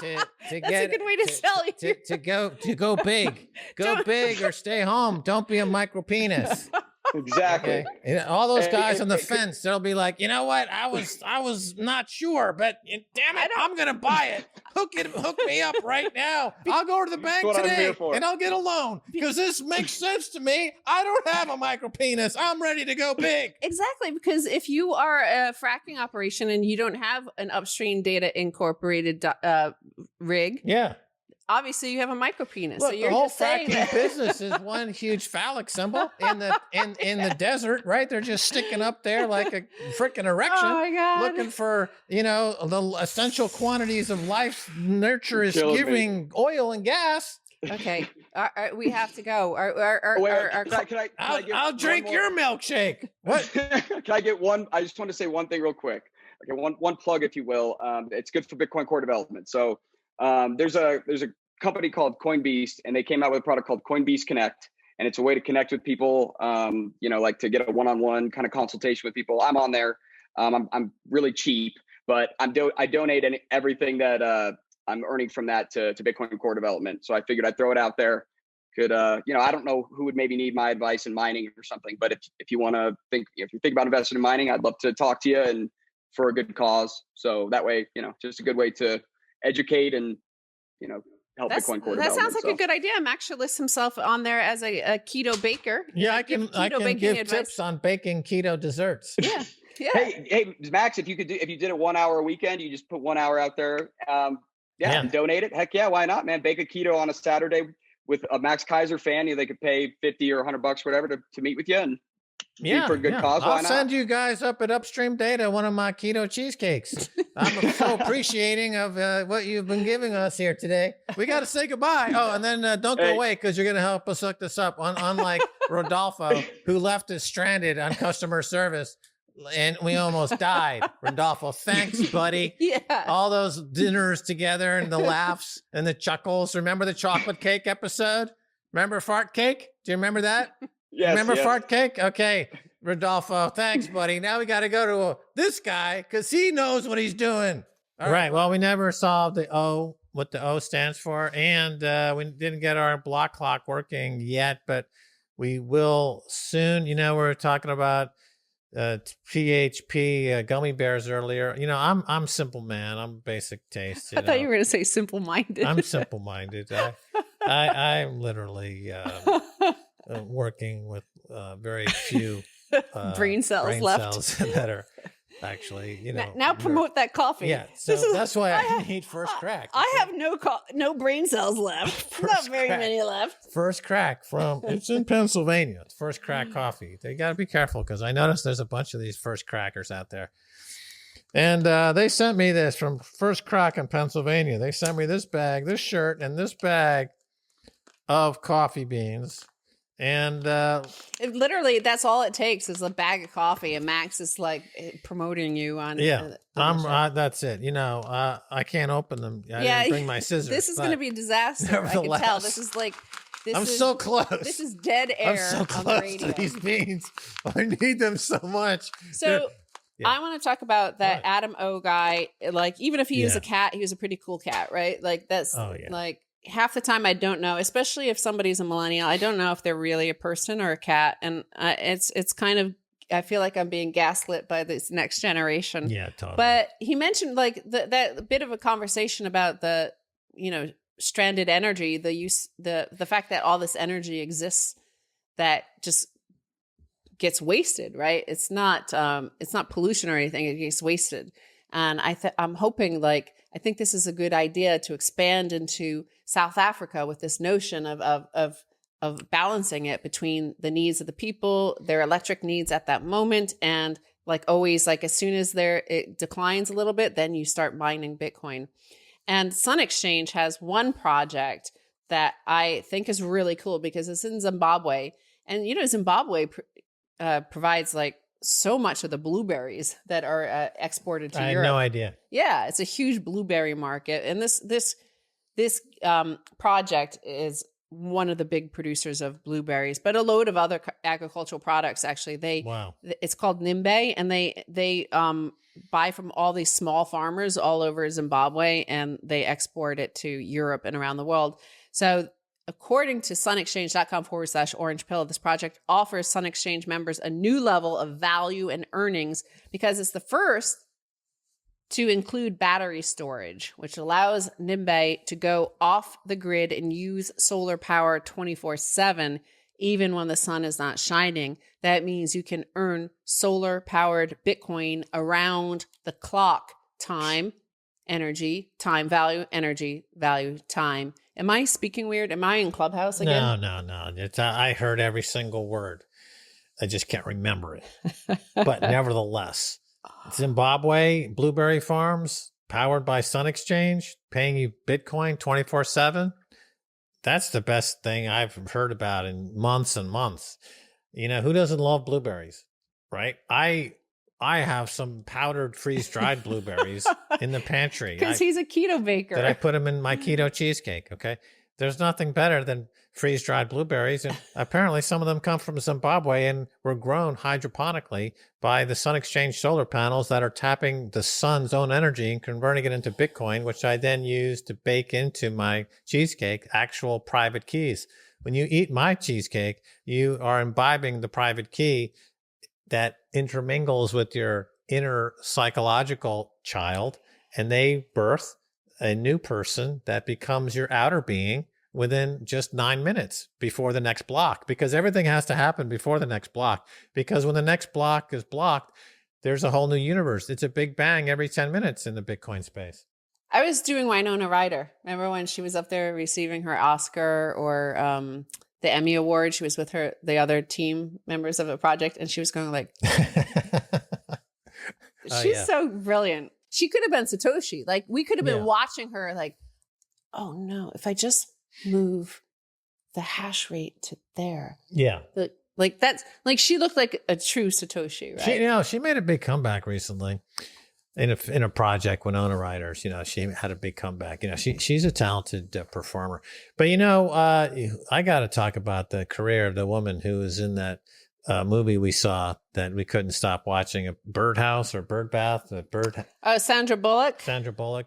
to That's get a good way to sell you. to go big. Go big or stay home. Don't be a micro penis. Exactly. Okay. And all those guys on the fence, they'll be like, you know what? I was not sure, but damn it, I'm gonna buy it. Hook me up right now. I'll go to the bank today and I'll get a loan because this makes sense to me. I don't have a micro penis. I'm ready to go big. Exactly, because if you are a fracking operation and you don't have an upstream data incorporated rig, obviously you have a micro penis. Look, so you're the whole just saying fracking business is one huge phallic symbol in the desert, right? They're just sticking up there like a freaking erection, oh my God. looking for the essential quantities of life's nurture is giving oil and gas. Okay, we have to go. I'll drink your milkshake. What? Can I get one? I just want to say one thing real quick. Okay, one plug, if you will. It's good for Bitcoin core development. So there's a company called Coinbeast, and they came out with a product called Coinbeast Connect, and it's a way to connect with people. Like to get a one-on-one kind of consultation with people. I'm on there. I'm really cheap, but I donate everything that I'm earning from that to Bitcoin core development. So I figured I'd throw it out there. Could I don't know who would maybe need my advice in mining or something, but if you want to think, if you think about investing in mining, I'd love to talk to you and for a good cause. So that way, just a good way to educate and help Bitcoin core development. That sounds like a good idea. Max should list himself on there as a keto baker. Yeah, I can give advice. Tips on baking keto desserts. Yeah. Yeah. Hey, Max, if you did it 1 hour a weekend, you just put 1 hour out there. And donate it. Heck yeah, why not, man? Bake a keto on a Saturday with a Max Keiser fan. They could pay $50 or $100, whatever, to meet with you and for a good cause. Why I'll not? send you guys up at Upstream Data one of my keto cheesecakes. I'm so appreciating of what you've been giving us here today. We got to say goodbye. Oh, and then don't go away because you're going to help us hook this up. Unlike Rodolfo, who left us stranded on customer service. And we almost died. Rodolfo, thanks, buddy. Yeah. All those dinners together and the laughs and the chuckles. Remember the chocolate cake episode? Remember fart cake? Do you remember that? Yes. Remember fart cake? Okay. Rodolfo, thanks, buddy. Now we got to go to this guy because he knows what he's doing. All right. Well, we never solved what the O stands for. And we didn't get our block clock working yet, but we will soon. We're talking about PHP gummy bears earlier. I'm simple man. I'm basic taste. I thought you were going to say simple minded. I'm simple minded. I'm literally working with very few brain cells left that are actually now promote that coffee. Yeah, so that's why I need first crack. I have no brain cells left. Not very many left. First crack it's in Pennsylvania. It's First Crack coffee. They got to be careful because I noticed there's a bunch of these first crackers out there. And they sent me this from First Crack in Pennsylvania. They sent me this bag, this shirt, and this bag of coffee beans. And literally, that's all it takes is a bag of coffee, and Max is like promoting you on. That's it. I can't open them. I didn't bring my scissors. This is going to be a disaster. I can tell. This is like. I'm so close. This is dead air. I'm so close on the radio. To these beans. I need them so much. So. Yeah. I want to talk about that Adam O guy. Like, even if he was a cat, he was a pretty cool cat, right? Like, that's like half the time I don't know, especially if somebody's a millennial, I don't know if they're really a person or a cat. And it's kind of, I feel like I'm being gaslit by this next generation. Yeah, totally. But he mentioned like that bit of a conversation about the, stranded energy, the fact that all this energy exists that just gets wasted, right? It's not pollution or anything. It gets wasted. And I'm hoping I think this is a good idea to expand into South Africa with this notion of balancing it between the needs of the people, their electric needs at that moment. And always, as soon as it declines a little bit, then you start mining Bitcoin. And Sun Exchange has one project that I think is really cool because it's in Zimbabwe. And, Zimbabwe provides so much of the blueberries that are exported to Europe. I had no idea. Yeah, it's a huge blueberry market, and this project one of the big producers of blueberries, but a load of other agricultural products. Actually, it's called Nimbe, and they buy from all these small farmers all over Zimbabwe, and they export it to Europe and around the world. So according to sunexchange.com/orange pill, this project offers Sun Exchange members a new level of value and earnings because it's the first to include battery storage, which allows Nimbe to go off the grid and use solar power 24/7, even when the sun is not shining. That means you can earn solar powered Bitcoin around the clock. Time, energy, time value, energy value, time. Am I speaking weird? Am I in Clubhouse again? No. I heard every single word. I just can't remember it. But nevertheless, Zimbabwe blueberry farms powered by Sun Exchange, paying you Bitcoin 24/7. That's the best thing I've heard about in months and months. You know, who doesn't love blueberries, right? I have some powdered freeze-dried blueberries in the pantry. Because he's a keto baker. That I put them in my keto cheesecake, okay? There's nothing better than freeze-dried blueberries, and apparently some of them come from Zimbabwe and were grown hydroponically by the Sun Exchange solar panels that are tapping the sun's own energy and converting it into Bitcoin, which I then use to bake into my cheesecake, actual private keys. When you eat my cheesecake, you are imbibing the private key that intermingles with your inner psychological child, and they birth a new person that becomes your outer being within just 9 minutes before the next block, because everything has to happen before the next block, because when the next block is blocked, there's a whole new universe. It's a big bang every 10 minutes in the Bitcoin space. I was doing Winona Ryder. Remember when she was up there receiving her Oscar or the Emmy Award? She was with the other team members of a project, and she was going like, she's so brilliant. She could have been Satoshi. Like, we could have been watching her like, oh no, if I just move the hash rate to there. Yeah. Like that's like, she looked like a true Satoshi, right? She made a big comeback recently in a project, Winona Ryder. She had a big comeback. She's a talented performer. But I got to talk about the career of the woman who was in that movie we saw that we couldn't stop watching, a birdhouse or bird bath, Sandra Bullock.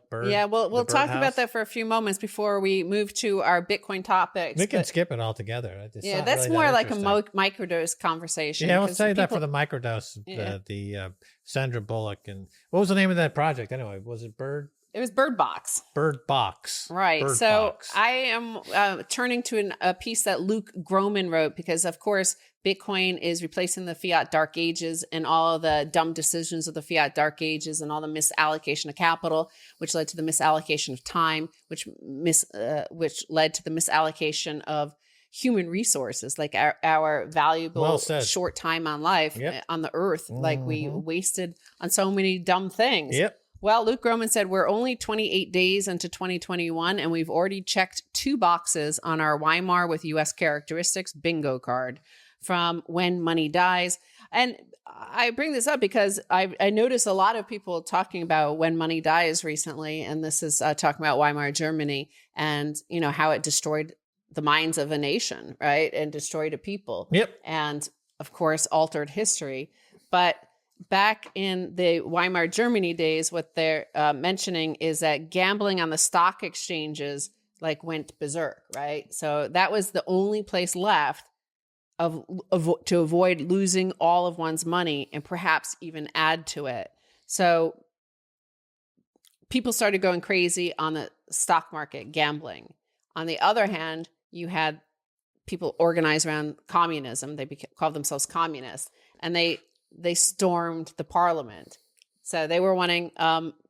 Bird. Yeah, we'll talk about that for a few moments before we move to our Bitcoin topics. We can skip it altogether. That's really more like a microdose conversation. Yeah, we'll say that for the microdose. Yeah. The Sandra Bullock, and what was the name of that project anyway? Was it Bird? It was Bird Box. Right. I am turning to a piece that Luke Groman wrote because, of course, Bitcoin is replacing the fiat dark ages and all of the dumb decisions of the fiat dark ages and all the misallocation of capital, which led to the misallocation of time, which led to the misallocation of human resources, like our valuable short time on life on the earth. Mm-hmm. Like we wasted on so many dumb things. Yep. Well, Luke Groman said, we're only 28 days into 2021, and we've already checked 2 boxes on our Weimar with U.S. characteristics bingo card from When Money Dies. And I bring this up because I noticed a lot of people talking about When Money Dies recently, and this is talking about Weimar Germany and, how it destroyed the minds of a nation, right? And destroyed a people. Yep. And, of course, altered history. But back in the Weimar Germany days, what they're mentioning is that gambling on the stock exchanges went berserk, right? So that was the only place left to avoid losing all of one's money and perhaps even add to it. So people started going crazy on the stock market, gambling. On the other hand, you had people organized around communism. They called themselves communists, and they stormed the parliament. So they were wanting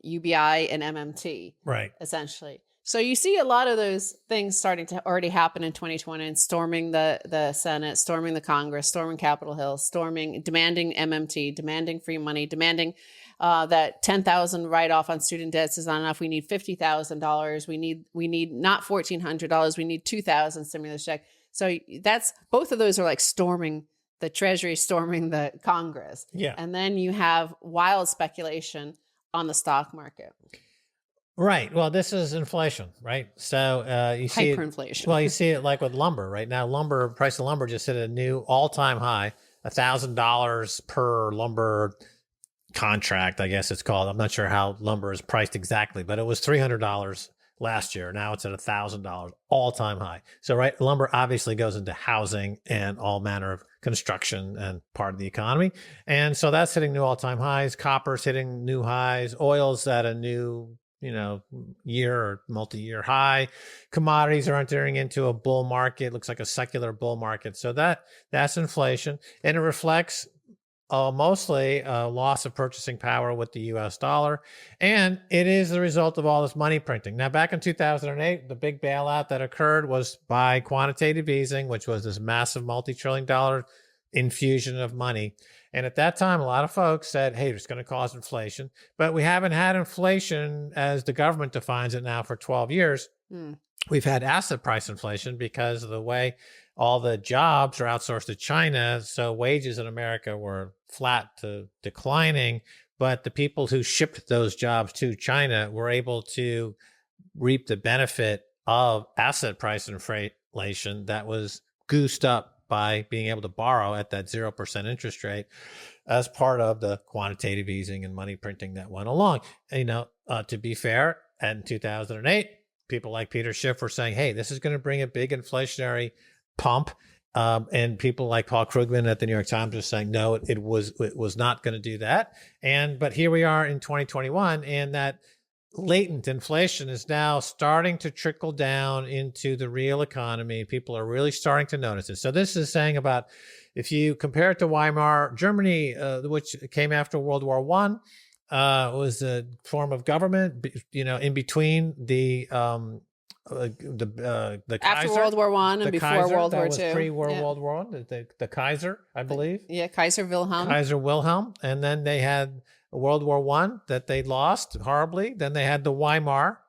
UBI and MMT, right? Essentially. So you see a lot of those things starting to already happen in 2020, and storming the Senate, storming the Congress, storming Capitol Hill, demanding MMT, demanding free money, demanding that $10,000 write-off on student debts is not enough. We need $50,000. We need not $1,400. We need $2,000 stimulus check. So that's both of those are like storming the Treasury, storming the Congress. Yeah. And then you have wild speculation on the stock market. Right. Well, this is inflation, right? So you see Hyperinflation. Well, you see it like with lumber right now. Price of lumber just hit a new all-time high, $1,000 per lumber contract, I guess it's called. I'm not sure how lumber is priced exactly, but it was $300 last year. Now it's at $1,000, all-time high. So, right, lumber obviously goes into housing and all manner of construction and part of the economy. And so that's hitting new all-time highs. Copper's hitting new highs. Oil's at a new year or multi-year high. Commodities are entering into a bull market. Looks like a secular bull market. So that's inflation, and it reflects mostly a loss of purchasing power with the U.S. dollar, and it is the result of all this money printing. Now, back in 2008, the big bailout that occurred was by quantitative easing, which was this massive multi-trillion-dollar infusion of money. And at that time, a lot of folks said, hey, it's going to cause inflation. But we haven't had inflation as the government defines it now for 12 years. We've had asset price inflation because of the way all the jobs are outsourced to China. So wages in America were flat to declining. But the people who shipped those jobs to China were able to reap the benefit of asset price inflation that was goosed up by being able to borrow at that 0% interest rate as part of the quantitative easing and money printing that went along. To be fair, in 2008, people like Peter Schiff were saying, hey, this is going to bring a big inflationary pump. And people like Paul Krugman at the New York Times were saying, no, it was not going to do that. But here we are in 2021, and that latent inflation is now starting to trickle down into the real economy. People are really starting to notice it. So this is saying about, if you compare it to Weimar Germany, which came after World War I, was a form of government, in between the Kaiser, after World War I and before Kaiser, World War II. World War I, the Kaiser, I believe. Yeah, Kaiser Wilhelm. Kaiser Wilhelm. And then they had World War I that they lost horribly. Then they had the Weimar.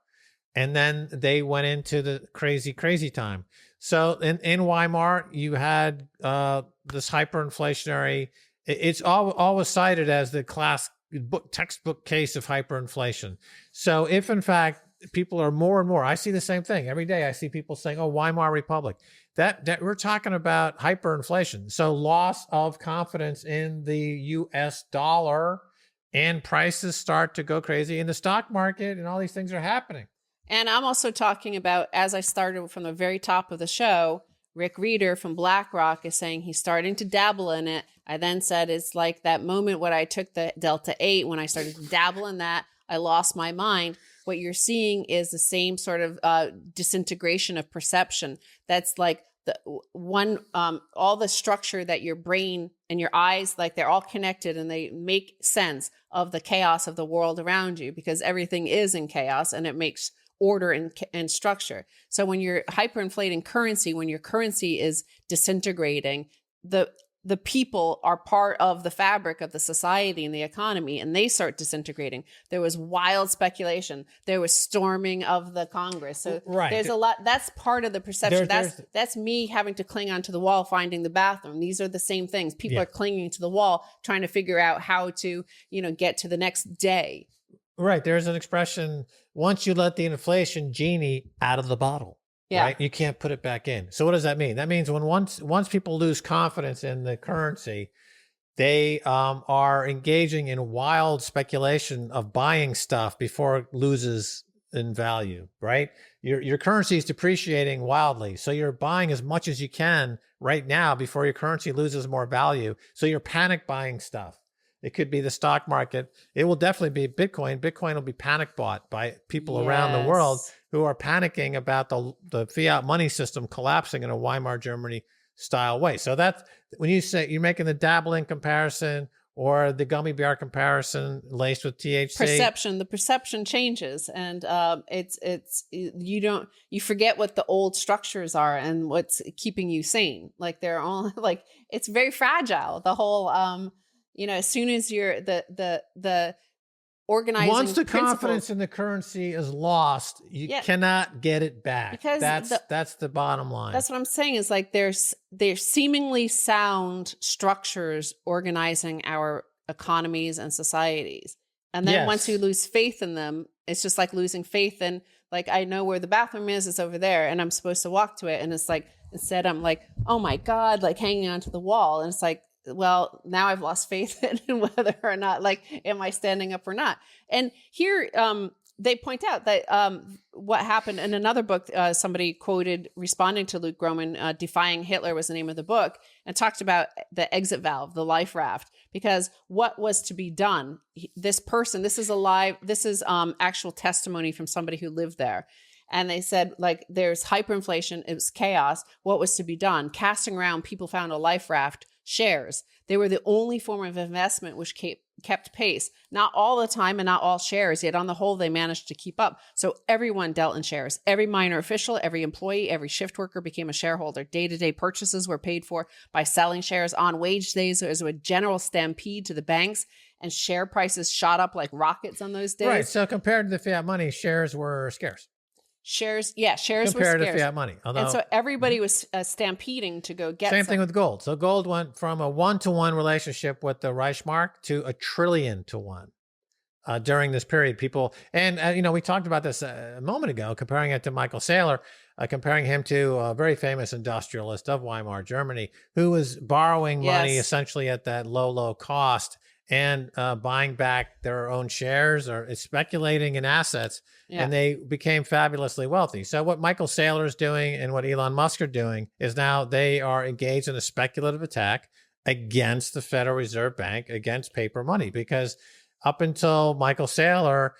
And then they went into the crazy, crazy time. So in Weimar, you had this hyperinflationary, it's always cited as the textbook case of hyperinflation. So if in fact people are more and more, I see the same thing every day. I see people saying, oh, Weimar Republic, that we're talking about hyperinflation. So loss of confidence in the US dollar, and prices start to go crazy in the stock market, and all these things are happening. And I'm also talking about, as I started from the very top of the show, Rick Reeder from BlackRock is saying he's starting to dabble in it. I then said it's like that moment when I took the Delta 8, when I started to dabble in that, I lost my mind. What you're seeing is the same sort of disintegration of perception. That's like all the structure that your brain and your eyes, like they're all connected and they make sense of the chaos of the world around you, because everything is in chaos and it makes order and structure. So when you're hyperinflating currency, when your currency is disintegrating, the people are part of the fabric of the society and the economy, and they start disintegrating. There was wild speculation. There was storming of the Congress. So there's a lot. That's part of the perception. That's me having to cling onto the wall, finding the bathroom. These are the same things. People are clinging to the wall, trying to figure out how to, get to the next day. Right. There's an expression, once you let the inflation genie out of the bottle, right? You can't put it back in. So what does that mean? That means when once people lose confidence in the currency, they are engaging in wild speculation of buying stuff before it loses in value, right? Your currency is depreciating wildly. So you're buying as much as you can right now before your currency loses more value. So you're panic buying stuff. It could be the stock market. It will definitely be Bitcoin. Bitcoin will be panic bought by people around the world who are panicking about the fiat money system collapsing in a Weimar Germany style way. So that's when you say you're making the dabbling comparison or the gummy bear comparison laced with THC. The perception changes, and you forget what the old structures are and what's keeping you sane. Like they're all like, it's very fragile. The whole as soon as you're the organizing once the principle, confidence in the currency is lost, you cannot get it back. Because that's the bottom line. That's what I'm saying is like there's seemingly sound structures organizing our economies and societies. And then once you lose faith in them, it's just like losing faith. And like, I know where the bathroom is, it's over there, and I'm supposed to walk to it. And it's like, instead I'm like, oh my God, like hanging onto the wall. And it's like, well, now I've lost faith in whether or not, like, am I standing up or not? And here, they point out that what happened in another book, somebody quoted responding to Luke Gromen, Defying Hitler was the name of the book, and talked about the exit valve, the life raft, because what was to be done? This person, this is actual testimony from somebody who lived there. And they said, like, there's hyperinflation, it was chaos. What was to be done? Casting around, people found a life raft, shares. They were the only form of investment which kept pace. Not all the time and not all shares, yet on the whole, they managed to keep up. So everyone dealt in shares. Every minor official, every employee, every shift worker became a shareholder. Day-to-day purchases were paid for by selling shares. On wage days, there was a general stampede to the banks, and share prices shot up like rockets on those days. Right. So compared to the fiat money, shares were scarce. Shares compared were scarce. to fiat money. Although, and so everybody was stampeding to go get same some. thing with gold. So gold went from a 1-to-1 relationship with the Reichsmark to a 1 trillion to 1 during this period. People, and we talked about this a moment ago, comparing it to Michael Saylor, comparing him to a very famous industrialist of Weimar Germany, who was borrowing money essentially at that low cost and buying back their own shares or speculating in assets. Yeah. And they became fabulously wealthy. So what Michael Saylor is doing and what Elon Musk are doing is now they are engaged in a speculative attack against the Federal Reserve Bank, against paper money, because up until Michael Saylor,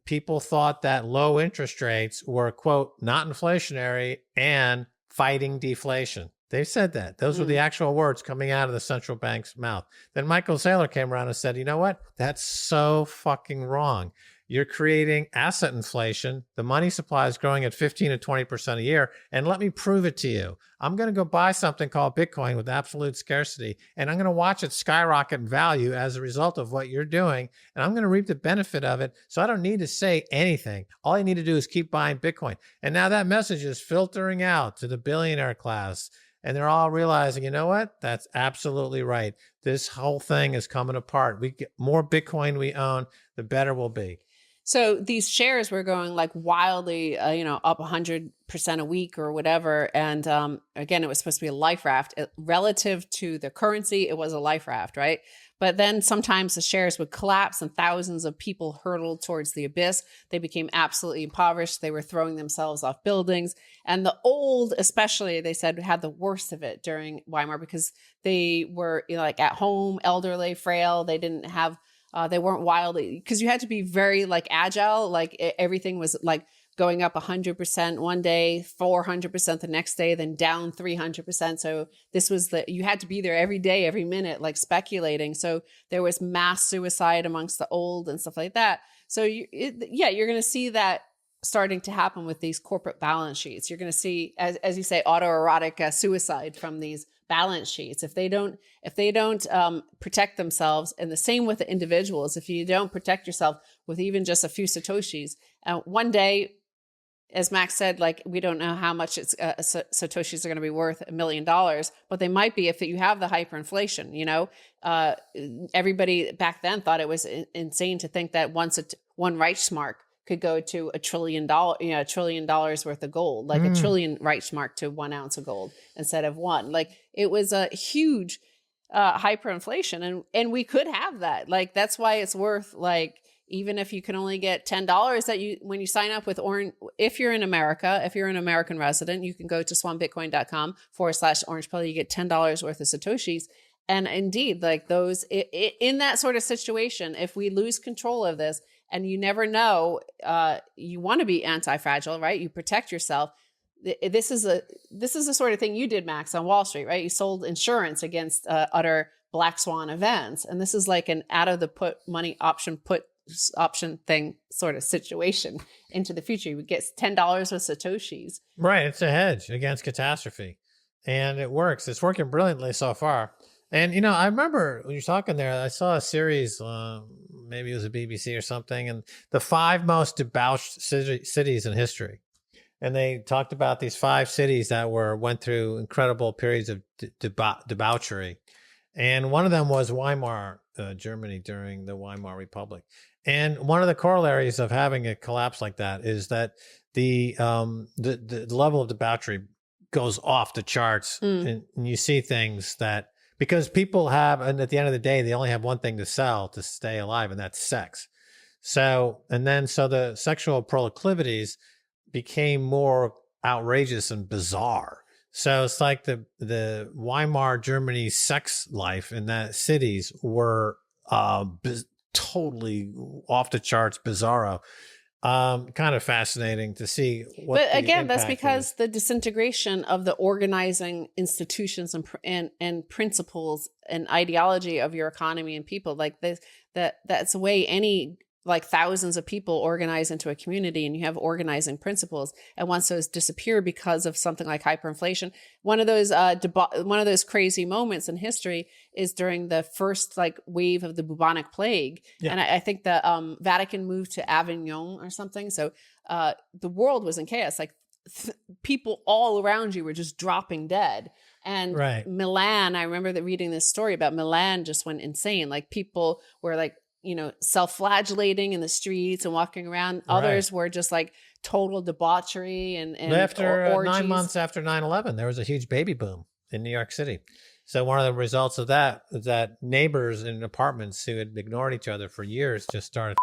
people thought that low interest rates were, quote, not inflationary and fighting deflation. They said that. Those were the actual words coming out of the central bank's mouth. Then Michael Saylor came around and said, you know what? That's so fucking wrong. You're creating asset inflation. The money supply is growing at 15 to 20% a year. And let me prove it to you. I'm going to go buy something called Bitcoin with absolute scarcity, and I'm going to watch it skyrocket in value as a result of what you're doing. And I'm going to reap the benefit of it. So I don't need to say anything. All I need to do is keep buying Bitcoin. And now that message is filtering out to the billionaire class. And they're all realizing, you know what? That's absolutely right. This whole thing is coming apart. We get more Bitcoin we own, the better we'll be. So these shares were going like wildly, up 100% a week or whatever. And again, it was supposed to be a life raft. Relative to the currency, it was a life raft, right? But then sometimes the shares would collapse and thousands of people hurtled towards the abyss. They became absolutely impoverished. They were throwing themselves off buildings. And the old, especially, they said, had the worst of it during Weimar because they were like at home, elderly, frail. They didn't have they weren't wildly, because you had to be very like agile. Like everything was like going up 100% one day, 400% the next day, then down 300%. So this was you had to be there every day, every minute, like speculating. So there was mass suicide amongst the old and stuff like that. So you're going to see that starting to happen with these corporate balance sheets. You're going to see, as you say, autoerotic suicide from these balance sheets. If they don't protect themselves, and the same with the individuals, if you don't protect yourself with even just a few Satoshis, one day, as Max said, like, we don't know how much Satoshis are going to be worth $1 million, but they might be if you have the hyperinflation. Everybody back then thought it was insane to think that one Reichsmark could go to $1 trillion, $1 trillion worth of gold, like a trillion Reichsmark to 1 ounce of gold instead of one. Like, it was a huge hyperinflation, and we could have that. Like, that's why it's worth, like, even if you can only get $10 when you sign up with Orange. If you're in America, if you're an American resident, you can go to swanbitcoin.com/orange pill. You get $10 worth of Satoshis. And indeed, like those in that sort of situation, if we lose control of this, and you never know, you want to be anti-fragile, right? You protect yourself. This is the sort of thing you did, Max, on Wall Street, right? You sold insurance against utter black swan events. And this is like an out of the put money option thing sort of situation into the future. You would get $10 with Satoshis. Right. It's a hedge against catastrophe. And it works. It's working brilliantly so far. And, I remember when you're talking there, I saw a series, maybe it was a BBC or something, and the 5 most debauched cities in history. And they talked about these 5 cities that went through incredible periods of debauchery. And one of them was Weimar, Germany, during the Weimar Republic. And one of the corollaries of having a collapse like that is that the level of debauchery goes off the charts, and you see things that, because people have, and at the end of the day, they only have one thing to sell to stay alive, and that's sex. So the sexual proclivities became more outrageous and bizarre. So it's like the Weimar Germany sex life in that cities were totally off the charts, bizarro. Kind of fascinating to see what. But again, that's impact because is. the disintegration of the organizing institutions and principles and ideology of your economy and people, like this, that's the way any, like, thousands of people organize into a community, and you have organizing principles. And once those disappear because of something like hyperinflation, one of those crazy moments in history is during the first like wave of the bubonic plague. Yeah. And I think the Vatican moved to Avignon or something. So the world was in chaos. Like people all around you were just dropping dead. And Right. Milan, I remember reading this story about Milan just went insane. Like people were like, self-flagellating in the streets and walking around. Others were just like total debauchery and after orgies. 9 months after 9/11, there was a huge baby boom in New York City. So one of the results of that is that neighbors in apartments who had ignored each other for years just started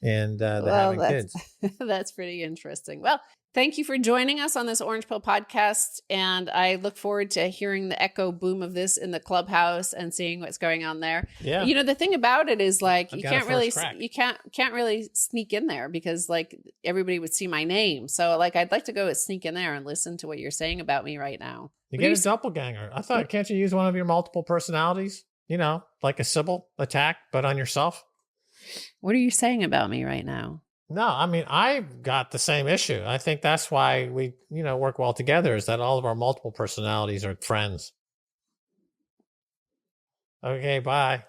and they're having kids. That's pretty interesting. Well, thank you for joining us on this Orange Pill podcast. And I look forward to hearing the echo boom of this in the Clubhouse and seeing what's going on there. Yeah. The thing about it is like, I've you got a can't really, first crack. you can't really sneak in there because like everybody would see my name. So like, I'd like to go sneak in there and listen to what you're saying about me right now. You What get do a doppelganger. I thought, can't you use one of your multiple personalities? Like a Sybil attack, but on yourself? What are you saying about me right now? No, I mean, I've got the same issue. I think that's why we, work well together, is that all of our multiple personalities are friends. Okay, bye.